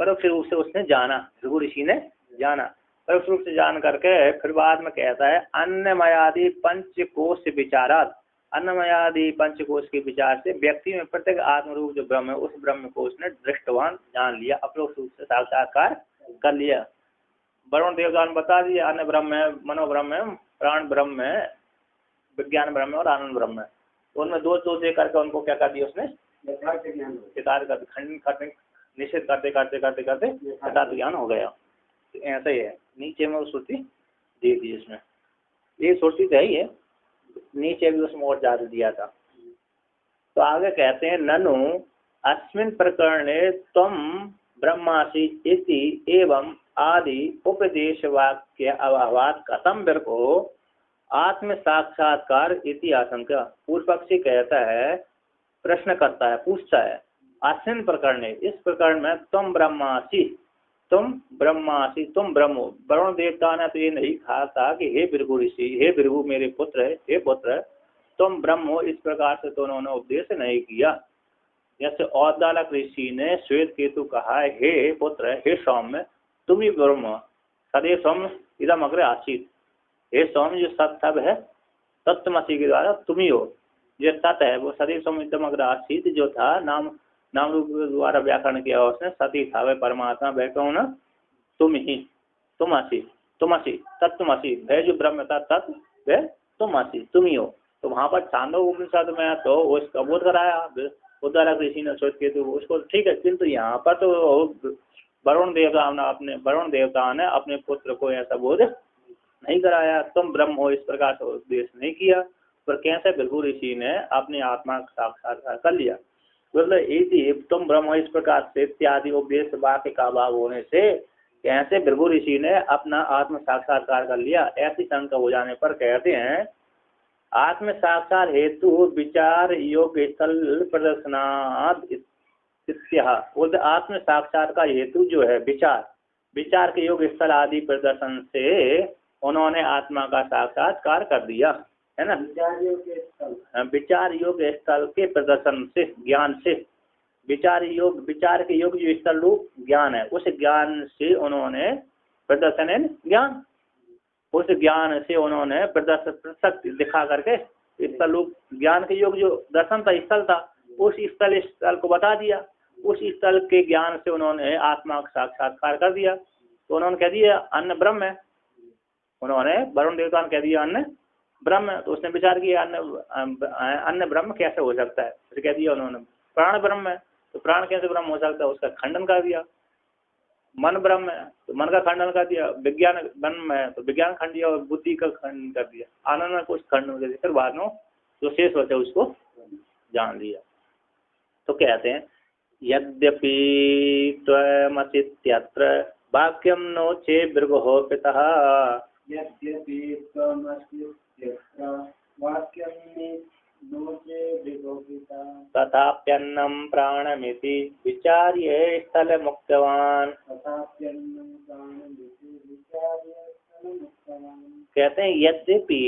परोक्ष रूप से उसने जाना, भृगु ऋषि ने जाना। परोक्ष रूप से जान करके फिर बाद में कहता है अन्नमयादि पंचकोश विचारात, अन्नमयादि पंचकोश के विचार से व्यक्ति में प्रत्येक आत्मरूप जो ब्रह्म है, उस ब्रह्म को उसने दृष्टवान जान लिया, अपरोक्ष रूप से साक्षात्कार कर लिया। वरुण देवता ने बता दिया अन्य ब्रह्म है, मनो ब्रह्म है, प्राण ब्रह्म है, विज्ञान ब्रह्म है और आनंद ब्रह्म है। तो उनमें दो दे करके उनको क्या कर दिया उसने, खंडन निषेध करते करते करते करते यथार्थ ज्ञान हो गया। तो ऐसा ही है, नीचे में वो श्रुति दे दी इसमें, ये श्रुति तो ही है, नीचे भी उसमें और ज्यादा दिया था। तो आगे कहते हैं ननु अस्मिन् प्रकरणे त्वं ब्रह्मासि इति एवं आदि उपदेश वाक्य अभावात् कथम बिरको आत्म साक्षात्कार इति आशंका। पूर्व पक्षी कहता है, प्रश्न करता है, पूछता है, अस्मिन् प्रकरणे, इस प्रकरण में तुम ब्रह्मासि, तुम ब्रह्मासि, तुम ब्रह्मो। वरुण देवता ने तो ये नहीं कहा था कि हे भृगु ऋषि, हे भृगु मेरे पुत्र है, हे पुत्र तुम ब्रह्मो, इस प्रकार से तो उन्होंने उपदेश नहीं किया। जैसे औद्दालक ऋषि ने श्वेत केतु कहा, हे पुत्र, हे सौम्य तुम ही ब्रह्म, सदैव सौम्य इदम अग्रे आसीत, हे सौम्य जो सत्सव है तत्वमसि के द्वारा तुम ही हो, जो सत है वो सदैव सौम्य इदम अग्रे आसीत जो था, नाम रूप द्वारा व्याकरण किया उसने, सती था वह परमात्मा, वह कौन, तुम ही, तुम असी, तुम असी, तत्वमसि, वह जो ब्रह्म था तत्व, वह तुम असी, तुम ही हो। तो वहाँ पर छांदोग्य उपनिषद में तो उसका बोध कराया उद्दालक ऋषि ने सोच के, तो उसको ठीक है, किंतु यहाँ पर तो वरुण देवता ने अपने पुत्र को ऐसा बोध नहीं कराया, तुम ब्रह्म हो, इस प्रकार से उपदेश नहीं किया। पर कैसे भृगु ऋषि ने अपनी आत्मा का साक्षात्कार कर लिया, मतलब तुम ब्रह्म इस प्रकार से इत्यादि उपदेश वाक्य का अभाव होने से कैसे भृगु ऋषि ने अपना आत्म साक्षात्कार कर लिया। ऐसी शंका हो जाने पर कहते हैं आत्म साक्षात हेतु विचार योग स्थल प्रदर्शनाद इत्याह। आत्म साक्षात्कार हेतु जो है विचार के योग स्थल आदि प्रदर्शन से उन्होंने आत्मा का साक्षात्कार कर दिया, है ना। विचार योग स्थल के प्रदर्शन से, ज्ञान से, विचार के योग जो स्थल रूप ज्ञान है, उस ज्ञान से उन्होंने प्रदर्शन ज्ञान, उस ज्ञान से उन्होंने प्रत्यक्ष दिखा करके स्थल रूप ज्ञान के योग जो दर्शन था, स्थल था, उस स्थल को बता दिया। उस स्थल के ज्ञान से उन्होंने आत्मा का साक्षात्कार कर दिया। तो उन्होंने कह दिया अन्न ब्रह्म है, उन्होंने वरुण देवता ने कह दिया अन्न ब्रह्म, तो उसने विचार किया अन्न ब्रह्म कैसे हो सकता है, फिर कह दिया उन्होंने प्राण ब्रह्म है, तो प्राण कैसे ब्रह्म हो सकता है, उसका खंडन कर दिया। मन ब्रह्म है तो मन का खंडन कर दिया। विज्ञान ब्रह्म है तो विज्ञान खंड दिया और बुद्धि का खंडन कर दिया। आनंद में कुछ खंडन कर दिया, फिर बाद में जो शेष होता है उसको जान लिया। तो कहते हैं यद्यपि त्वमसित्यत्र वाक्यम नो चे भृगो पितः, यद्यपि त्वमस्त्यत्र वाक्यं नो चे भृगो पितः, तथाप्यन्नं प्राणमिति विचार्य स्थल मुक्तवान। तथाप्यन्नं प्राणमिति विचार्य स्थलमुक्तवान्। कहते हैं यद्यपि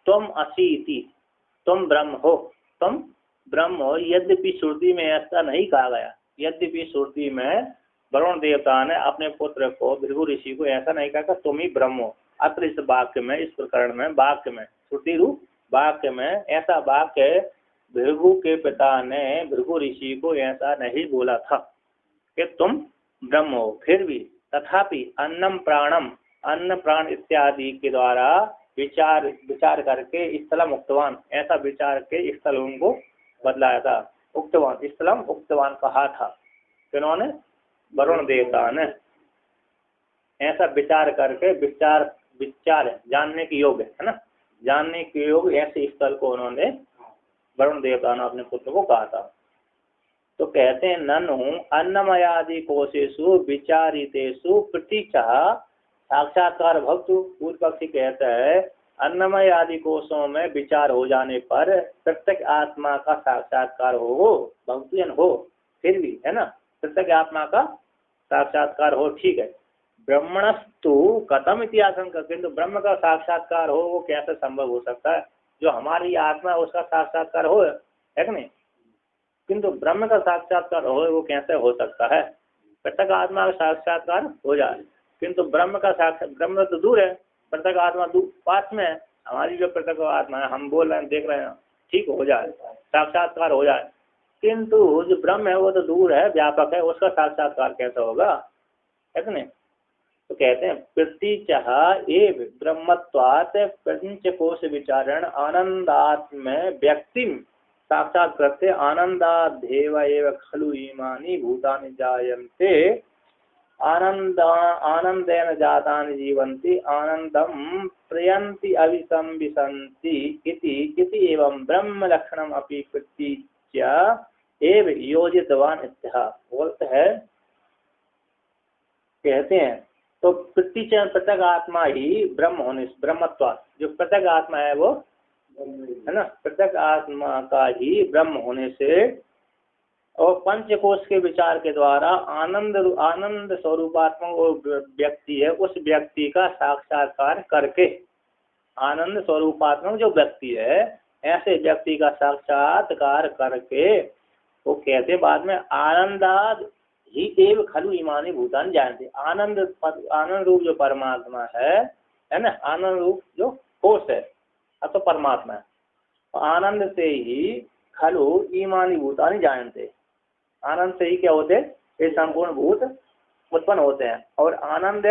तुम असि इति, तुम ब्रह्म हो, तुम ब्रह्म हो। यद्यपि श्रुति में ऐसा नहीं कहा गया, यद्यपि श्रुति में वरुण देवता ने अपने पुत्र को भृगु ऋषि को ऐसा नहीं कहा कि तुम ही ब्रह्म हो। अत्र इस वाक्य में, इस प्रकरण में, वाक्य में, श्रुति रूप वाक्य में ऐसा वाक्य भृगु के पिता ने भृगु ऋषि को ऐसा नहीं बोला था कि तुम ब्रह्म हो। फिर भी तथापि अन्नम प्राणम, अन्न प्राण इत्यादि के द्वारा विचार करके स्थलम उक्तवान, ऐसा विचार के स्थल उनको बदलाया था। उक्तवान, स्थलम उक्तवान कहा था किन्होंने, वरुण देवता ने। ऐसा विचार करके, विचार जानने के योग्य है ना, जानने के योग्य ऐसे स्थल को उन्होंने वरुण देवता ने अपने पुत्र को कहा था। तो कहते हैं ननु अन्नमयादि कोशेषु विचारितेषु प्रतीक्षा साक्षात्कार भक्तु। पूर्व पक्षी कहता है अन्नमय आदि कोशों में विचार हो जाने पर प्रत्येक आत्मा का साक्षात्कार हो, भक्तियन हो, फिर भी है ना, प्रत्येक आत्मा का साक्षात्कार हो, ठीक है। ब्रह्मणस्तु कथम इतिहासंक, किंतु ब्रह्म का साक्षात्कार हो वो कैसे संभव हो सकता है। जो हमारी आत्मा है उसका साक्षात्कार हो, है कि नहीं, किंतु ब्रह्म का साक्षात्कार हो वो कैसे हो सकता है। प्रत्येक आत्मा का साक्षात्कार हो जाए किंतु ब्रह्म का साक्षात, ब्रह्म तो दूर है, प्रत्येक आत्मा पास में है। हमारी जो प्रत्येक आत्मा है, हम बोल रहे हैं, देख रहे हैं, ठीक हो जाए, साक्षात्कार हो जाए, किंतु जो ब्रह्म है वो तो दूर है, व्यापक है, उसका साक्षात्कार कैसे होगा, है कि नहीं। तो कहते हैं प्रतीचः एव ब्रह्मत्वात् पंचकोश विचारण आनंदात्म व्यक्ति साक्षात करते आनंदादेव एव खलु इमानि भूतानि जायन्ते आनंदेन जातानि जीवन्ति आनंदम प्रयन्ति अभिसंविशन्ति इति एवं ब्रह्म लक्षणम अपि प्रतीच्य एव योजितवान इत्यः। बोलते हैं, कहते हैं तो प्रतीचय प्रत्येक आत्मा ही ब्रह्म होने, ब्रह्मत्वात्, जो प्रत्येक आत्मा है वो है ना, प्रत्येक आत्मा का ही ब्रह्म होने से और पंचकोश के विचार के द्वारा आनंद स्वरूपात्मक व्यक्ति है, उस व्यक्ति का साक्षात्कार करके, आनंद स्वरूपात्मक जो व्यक्ति है ऐसे व्यक्ति का साक्षात्कार करके वो कहते बाद में आनंदाद ही एव खलु इमानी भूतान जानते। आनंद रूप जो परमात्मा है ना, आनंद रूप जो कोश है तो परमात्मा है, आनंद से ही खलु ईमानी भूतानि जानते, आनंद से ही क्या होते, ये संपूर्ण भूत उत्पन्न होते हैं। और आनंद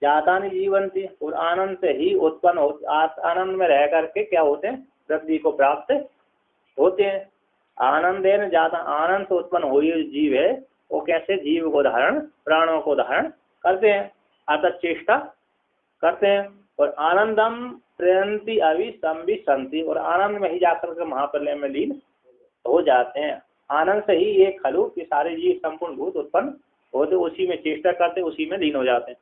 जातानि जीवंती, और आनंद से ही उत्पन्न हो, आनंद में रह करके क्या होते हैं, वृद्धि को प्राप्त होते हैं। आनंदेन जाता, आनंद से उत्पन्न हुई जीव है वो कैसे जीव को धारण, प्राणों को धारण करते हैं, अतः चेष्टा करते हैं। और आनंदम प्रयंती अभिसंविशन्ति, और आनंद में ही जाकर के महाप्रलय में लीन हो जाते हैं। आनंद से ही ये खलु कि सारे जीव संपूर्ण भूत उत्पन्न होते, उसी में चेष्टा करते, उसी में लीन हो जाते हैं।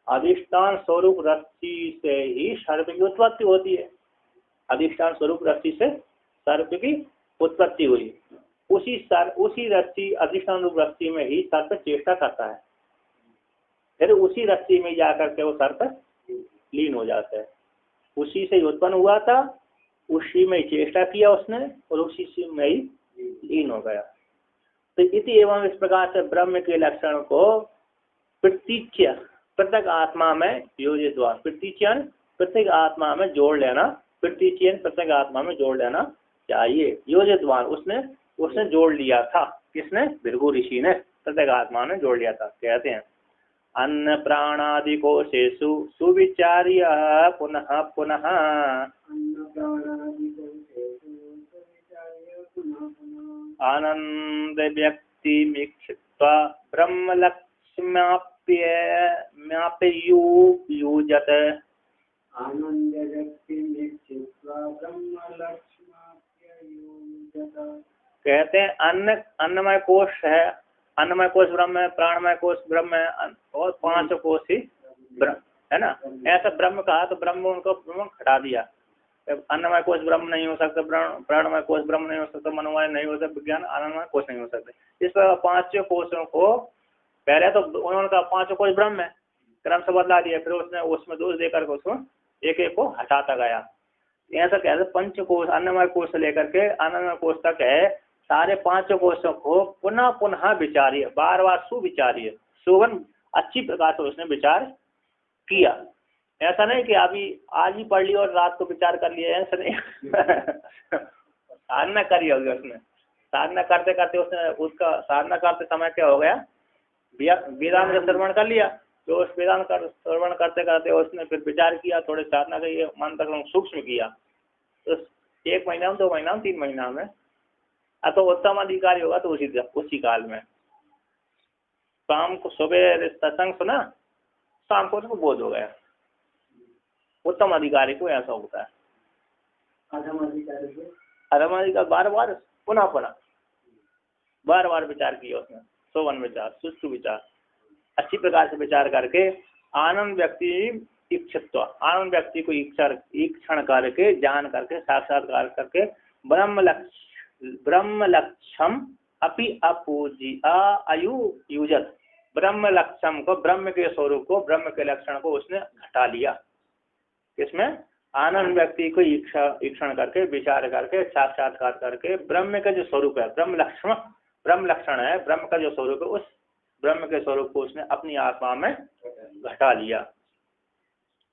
अधिष्ठान स्वरूप रस्सी से ही सर्प की उत्पत्ति होती है, अधिष्ठान स्वरूप रस्सी से सर्प की उत्पत्ति हुई, उसी रस्सी, अधिष्ठान रूप रस्सी में ही सर्प चेष्टा करता है, फिर उसी रस्सी में जाकर के वो सर्प लीन हो जाता है। उसी से उत्पन्न हुआ था, उसी में चेष्टा किया उसने और उसी में ही लीन हो गया। तो इति एवं इस प्रकार से ब्रह्म के लक्षण को प्रतीच्य प्रत्येक आत्मा में योजित हुआ, प्रतीच्यन प्रत्येक आत्मा में जोड़ लेना, प्रतीच्यन प्रत्येक आत्मा में जोड़ लेना चाहिए। योजितवान उसने जोड़ लिया था, किसने, भृगु ऋषि ने प्रत्येक आत्मा में जोड़ लिया था। कहते हैं अन्न प्राणादि कोशेषु सुविचार्य पुनः पुनः आनंद व्यक्ति मिक्षित्वा ब्रह्म लक्ष्म्याप्युजत। आनंद व्यक्ति मिक्षित्वा ब्रह्म लक्ष्म्याप्युजत। कहते हैं अन्नमय कोश है, अन्नमय कोश ब्रह्म है, प्राणमय कोश ब्रह्म है और 5 कोश ही ब्रह्म है ना। ऐसा ब्रह्म कहा तो ब्रह्म उनको ब्रह्म हटा दिया। अन्नमय कोश ब्रह्म नहीं हो सकता, प्राणमय कोश ब्रह्म नहीं हो सकता, मनोमय नहीं हो सकता, विज्ञान आनंदमय कोश नहीं हो सकते। इस पर 5 कोशों को पहले तो उन्होंने कहा 5 कोश ब्रह्म है, क्रम से बदला दिया, फिर उसने उसमें दोष देकर उसको एक एक को हटाता गया। ऐसा कहते पंचकोश अन्नमय कोश से लेकर के आनंदमय कोश तक है, सारे 5 कोशों को पुनः पुनः विचारिए, बार बार सुविचारिए, शोभन अच्छी प्रकार से उसने विचार किया। ऐसा नहीं कि अभी आज ही पढ़ लिया और रात को विचार कर लिया, ऐसा नहीं। साधना करी होगी उसने, साधना करते करते उसने उसका साधना करते समय क्या हो गया, वेदांत का श्रवण कर लिया। तो उस वेदांत का श्रवण करते करते उसने फिर विचार किया, थोड़े साधना का मन तक सूक्ष्म किया। तो 1 महीना में, 2 महीना में, 3 महीना में तो उत्तम अधिकारी होगा तो उसी काल में। शाम को सुबह सत्संग सुना, शाम को उसको बोध हो गया। उत्तम अधिकारी को ऐसा होता है। अधम अधिकारी बार बार पुनः पुनः बार बार विचार किया उसने, शोभन विचार, सुष्टु विचार, अच्छी प्रकार से विचार करके आनंद व्यक्ति इच्छित्व, आनंद व्यक्ति को ईक्षण करके, जान करके, साक्षात्कार करके ब्रह्म लक्ष्यम अपि अयुजत, ब्रह्म लक्ष्यम को, ब्रह्म के स्वरूप को, ब्रह्म के लक्षण को उसने घटा लिया। किसमें? आनंद व्यक्ति को ईक्षण करके, विचार करके, साक्षात्कार करके ब्रह्म का जो स्वरूप है, ब्रह्म लक्षण है, ब्रह्म का जो स्वरूप है, उस ब्रह्म के स्वरूप को उसने अपनी आत्मा में घटा लिया।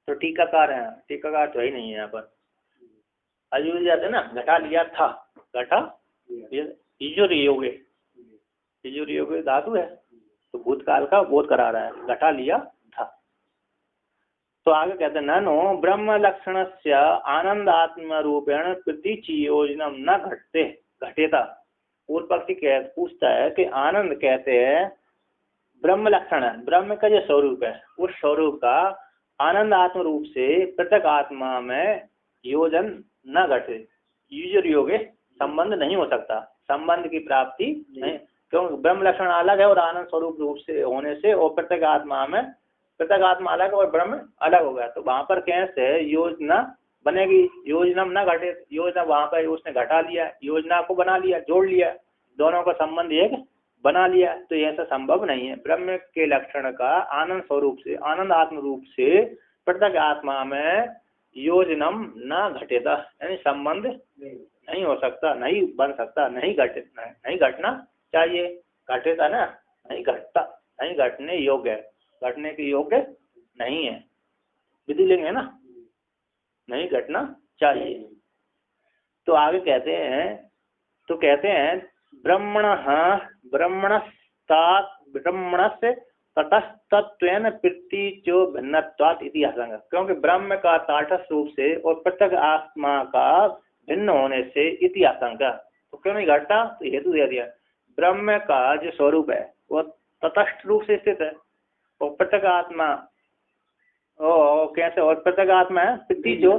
तो टीकाकार है, टीकाकार तो ही नहीं है यहाँ पर, अयुजत है ना, घटा लिया था, घटा योगे धातु है, तो भूतकाल का बोध करा रहा है, घटा लिया था। तो आगे कहते हैं ननो ब्रह्म लक्षण से आनंद आत्म रूपेण प्रतीचि योजनम न घटेता। पूर्व पक्षी पूछता है कि आनंद कहते हैं ब्रह्म लक्षण है, ब्रह्म का जो स्वरूप है, उस स्वरूप का आनंद आत्म रूप से पृथक आत्मा में योजन न घटे, योगे संबंध नहीं हो सकता, संबंध की प्राप्ति नहीं, क्योंकि ब्रह्म लक्षण अलग है और आनंद स्वरूप रूप से होने से, और पृथक आत्मा में, पृथक आत्मा अलग और ब्रह्म अलग हो गया, तो वहां पर कैसे योजना बनेगी, योजना न घटे, योजना वहां पर उसने घटा लिया, योजना को बना लिया, जोड़ लिया, दोनों का संबंध एक बना लिया, तो ऐसा संभव नहीं है। ब्रह्म के लक्षण का आनंद स्वरूप से, आनंद आत्म रूप से पृथक आत्मा में योजनम न घटेता, यानी संबंध नहीं हो सकता, नहीं बन सकता, नहीं घटना चाहिए, घटेता ना, नहीं घटता, नहीं घटने योग्य है, घटने के योग्य नहीं है, विधि लेंगे ना, नहीं घटना चाहिए। तो आगे कहते हैं ब्रह्मणस्य तटस्थत्वेन प्रतीचो भिन्नत्वात् इति आशंका, क्योंकि ब्रह्म का तटस्थ रूप से और पृथक आत्मा का भिन्न होने से इति आशंका, तो क्यों नहीं घटता, तो हेतु दे दिया, ब्रह्म का जो स्वरूप है वो तटस्थ रूप से स्थित है, और पृथक आत्मा कैसे, और पृथक आत्मा है प्रतीचो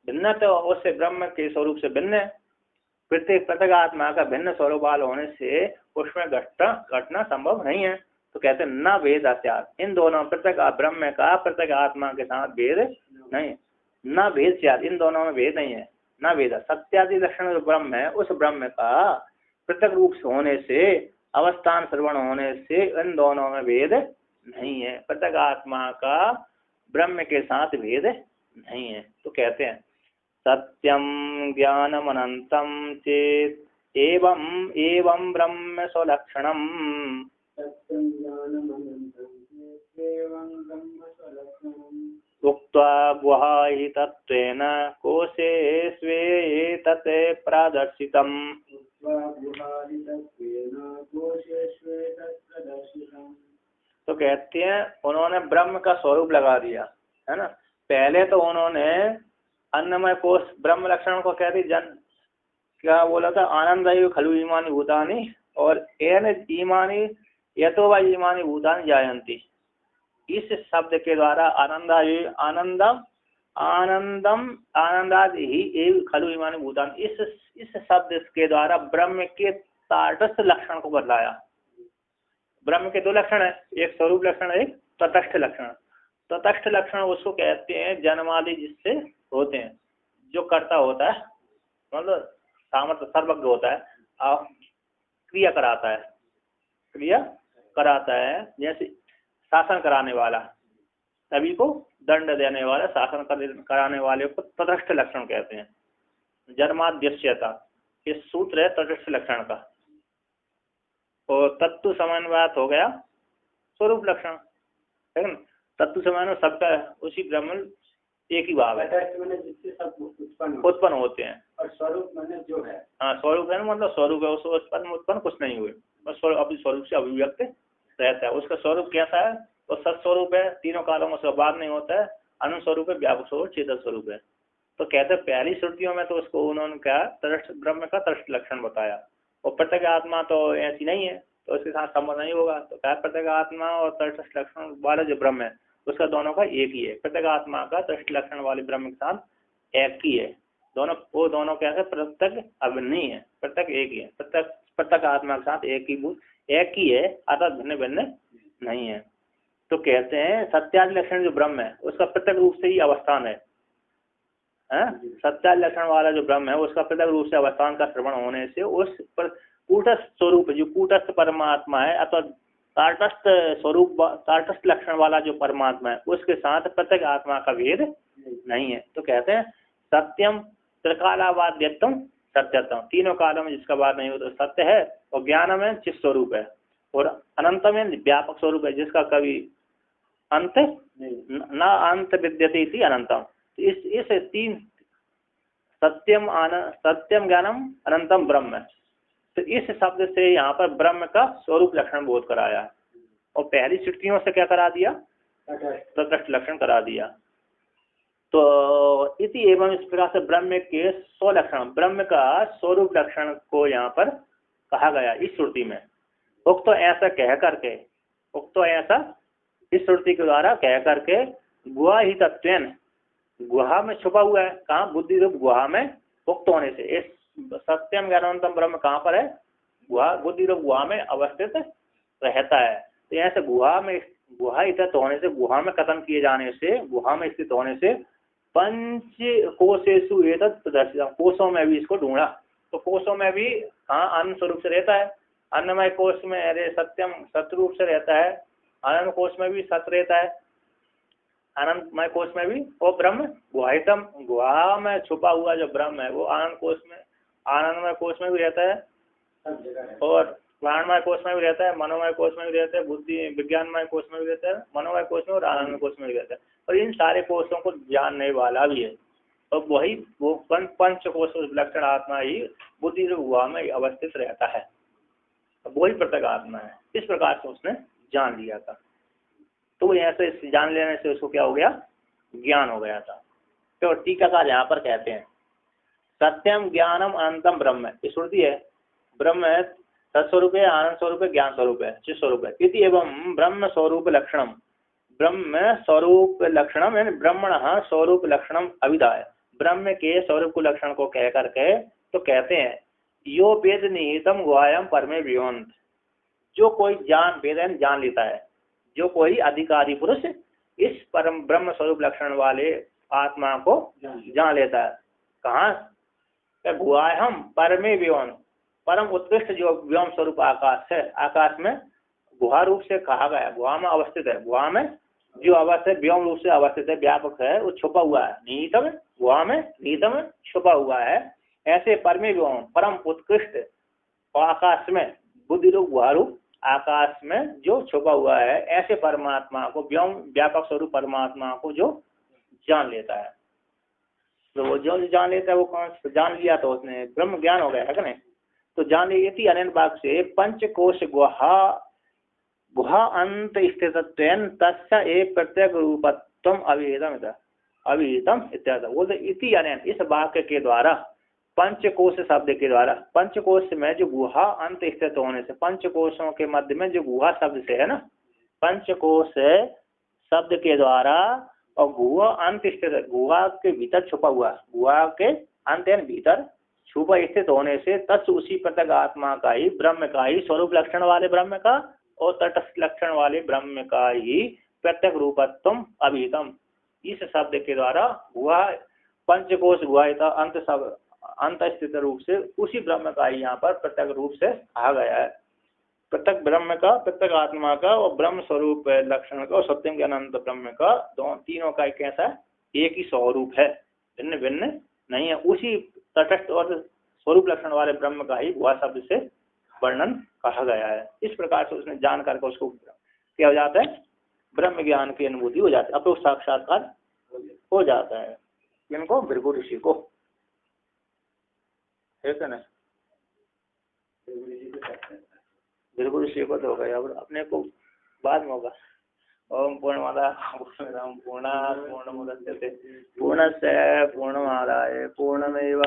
भिन्न, तो उससे ब्रह्म के स्वरूप से भिन्न है, पृथक आत्मा का भिन्न स्वरूप वाला होने से उसमें घटना संभव नहीं है। तो कहते हैं न भेद आचार, इन दोनों पृथक ब्रह्म का पृथक आत्मा के साथ भेद नहीं, न भेद चार, इन दोनों में भेद नहीं है, न भेद। सत्यादि लक्षण जो ब्रह्म है, उस ब्रह्म का पृथक रूप से होने से, अवस्थान श्रवण होने से इन दोनों में भेद नहीं है, पृथक आत्मा का ब्रह्म के साथ भेद नहीं है। तो कहते हैं सत्यम ज्ञानम अनंतम चेत एवं ब्रह्म स्वलक्षणम, उक्त्वा गुहाहि तत्त्वेन कोशे स्वे तत् प्रादर्शितम्। तो कहते हैं उन्होंने ब्रह्म का स्वरूप लगा दिया, है ना। पहले तो उन्होंने अन्नमय कोश ब्रह्म लक्षण को कहते जन क्या बोला था, आनंद खलु ईमानी भूतानी और एन ईमानी यतो व ईमानी भूतानी जायंती। इस शब्द के द्वारा आनंदम आनंदम आनंदाद ही एव खलु ईमानी भूतान, इस शब्द के द्वारा ब्रह्म के तटस्थ लक्षण को बदलाया। ब्रह्म के दो लक्षण है, एक स्वरूप लक्षण, एक तटस्थ लक्षण। तटस्थ लक्षण उसको कहते हैं जन्मादि जिससे होते हैं, जो कर्ता होता है, मतलब सामर्थ्य सर्वज्ञ होता है, क्रिया कराता है, क्रिया कराता है, जैसे शासन कराने वाला, सभी को दंड देने वाला, शासन कराने वाले को तटस्थ लक्षण कहते हैं। जन्माद्यस्यता ये सूत्र है तटस्थ लक्षण का। और तत्व समन्वय हो गया स्वरूप लक्षण, है ना। तत्व समन्वय सबका उसी ब्रह्म एक ही भाव है, जिससे सब उत्पन्न होते हैं। और स्वरूप मैंने जो है, हाँ स्वरूप है, मतलब स्वरूप है, उसको उत्पन्न कुछ नहीं हुए, बस अपने स्वरूप से अभिव्यक्त रहता है। उसका स्वरूप कैसा है, तो सत्स्वरूप है, तीनों कालों में से बाहर नहीं होता है, अनंत स्वरूप है, व्यापक स्वरूप, चेतन स्वरूप है। तो कहते हैं पहली श्रुतियों में तो उसको उन्होंने क्या तटस्थ ब्रह्म का तटस्थ लक्षण बताया। और प्रत्येक आत्मा तो ऐसी नहीं है, तो उसके साथ संबंध नहीं होगा। तो क्या प्रत्येक आत्मा और तटस्थ लक्षण वाला जो ब्रह्म है उसका दोनों का एक ही है। प्रत्येक आत्मा का तटस्थ लक्षण वाले ब्रह्म के साथ एक ही है, दोनों वो दोनों क्या है, प्रत्येक अभिन्न नहीं है, प्रत्येक एक ही है। प्रत्येक आत्मा के साथ एक ही है, अर्थात भिन्न भिन्न नहीं है। तो कहते हैं सत्यादि लक्षण जो ब्रह्म है उसका प्रत्येक रूप से ही अवस्थान है, सत्यादि लक्षण वाला जो ब्रह्म है उसका प्रत्येक रूप से अवस्थान का श्रवण होने से उस पर कूटस्थ स्वरूप जो कूटस्थ परमात्मा है अथवा ताटस्थ स्वरूप ताटस्थ लक्षण वाला जो परमात्मा है उसके साथ प्रत्येक आत्मा का भेद नहीं है। तो कहते हैं सत्यम त्रिकालावाद्यत्म सत्यत्म, तीनों कालों में जिसका बात नहीं होता सत्य है, और ज्ञान में चित स्वरूप है, और अनंत में व्यापक स्वरूप है जिसका कभी अंत न अंत विद्यते इति अनंतम। इस तीन सत्यम ज्ञानम अनंतम ब्रह्म, तो इस शब्द से यहाँ पर ब्रह्म का स्वरूप लक्षण बोध कराया है। और पहली श्रुतियों से क्या करा दिया, तटस्थ लक्षण करा दिया। तो इति एवं इस प्रकार से ब्रह्म के 100 लक्षण, ब्रह्म का स्वरूप लक्षण को यहाँ पर कहा गया इस श्रुति में। उक्त तो ऐसा कह करके, उक्त तो ऐसा इस श्रुति के द्वारा कह करके गुहा ही तत्वेन, गुहा में छुपा हुआ है, कहाँ, बुद्धि रूप गुहा में उक्त होने से। इस सत्यम ज्ञानवंतम ब्रह्म कहाँ पर है, गुहा, बुद्धि रूप गुहा में अवस्थित रहता है। तो यहाँ से गुहा में, गुहा स्थित होने से, गुहा में कथन किए जाने से, गुहा में स्थित होने से पंच कोशेषु एतत् प्रदर्शितम्, कोशों में भी इसको ढूंढा। तो कोशों में भी हाँ अन्न स्वरूप से रहता है, अन्नमय कोश में अरे सत्यम सत्य रूप से रहता है, आनंद कोश में भी सत्य रहता है, आनंदमय कोश में भी वो ब्रह्म गुहायतम, गुहा में छुपा हुआ जो ब्रह्म है वो आनंद कोश में, आनंदमय कोश में भी रहता है, और प्राणमय कोश में भी रहता है, मनोमय कोश में भी रहता है, बुद्धि विज्ञानमय कोश में भी रहता है, मनोमय कोश में और आनंदमय कोश में भी रहता है। और इन सारे कोशों को जानने वाला भी है, और वही वो पंच कोश विलक्षण आत्मा ही बुद्धि गुहा में अवस्थित रहता है, वही प्रत्येक आत्मा है। इस प्रकार से उसने जान लिया था। तो ऐसे जान लेने से उसको क्या हो गया, ज्ञान हो गया था। तो टीकाकार यहाँ पर कहते हैं सत्यम ज्ञानम अनंतम ब्रह्म, ये श्रुति है, ब्रह्म है, सत्स्वरूप है, आनंद स्वरूप है, ज्ञान स्वरूप है, चित स्वरूप है। इति एवं ब्रह्म स्वरूप लक्षणम, ब्रह्म स्वरूप लक्षणम यानी ब्रह्मण स्वरूप लक्षणम अभिधाय, ब्रह्म के स्वरूप लक्षण को कह करके तो कहते हैं यो वेद निहितम गुहायाम परमे व्योंत, जो कोई जान वेद जान लेता है, जो कोई अधिकारी पुरुष इस परम ब्रह्म स्वरूप लक्षण वाले आत्मा को जान लेता है। कहाँ, गुहायाम परमे व्योम, परम उत्कृष्ट जो व्योम स्वरूप आकाश है, आकाश में गुहा रूप से कहा गया, गुहा में अवस्थित है, गुहा में जो अवस्थित व्योम रूप से अवस्थित है, व्यापक है, वो छुपा हुआ है, निहितम गुहा में निहितम छुपा हुआ है। ऐसे परमे व्योम परम उत्कृष्ट आकाश में, बुद्धि रूप गुहा रूप आकाश में जो छुपा हुआ है, ऐसे परमात्मा को व्योम व्यापक स्वरूप परमात्मा को जो जान लेता है, तो वो जो जान लेता है वो कौन जान लिया, तो उसने ब्रह्म ज्ञान हो गया है कि नहीं। तो जान ली थी अनंत बाग से पंचकोश गुहा गुहा अंत स्थितत्वेन तस्य एक प्रत्येक रूपत्वम अभिहितम इत्यादि। बोलते इति यानी इस वाक्य के द्वारा पंचकोश शब्द के द्वारा, पंचकोश में जो गुहा अंत स्थित होने से, पंचकोशों के मध्य में जो गुहा शब्द से है ना, पंचकोश शब्द के द्वारा और गुहा अंत स्थित, गुहा के भीतर छुपा हुआ, गुहा के अंत भीतर छुपा स्थित होने से तस् उसी प्रत्येक आत्मा का ही, ब्रह्म का ही, स्वरूप लक्षण वाले ब्रह्म का और तटस्थ लक्षण वाले ब्रह्म का ही प्रत्येक रूपत्वम अभिहितम। इस शब्द के द्वारा गुहा, पंचकोश गुहा अंत सब अंत स्थित रूप से उसी ब्रह्म का ही यहाँ पर प्रत्येक रूप से कहा गया है। प्रत्येक ब्रह्म का, प्रत्येक आत्मा का और ब्रह्म स्वरूप लक्षण का और सत्यम के अनंत ब्रह्म का, तीनों का कैसा एक ही स्वरूप है, भिन्न भिन्न नहीं है। उसी तटस्थ और स्वरूप लक्षण वाले ब्रह्म का ही गुहा शब्द से वर्णन कहा गया है। इस प्रकार से उसने जान करके उसको क्या हो जाता है, ब्रह्म ज्ञान की अनुभूति हो जाती है, अपरोक्ष साक्षात्कार हो जाता है। इनको भृगु ऋषि को, ठीक है ना, भृगु ऋषि को तो हो गया। अब अपने को बाद में होगा। ओम पूर्णमादा पूर्णात् पूर्णमुदच्यते पूर्णस्य पूर्णमादाय पूर्णमेव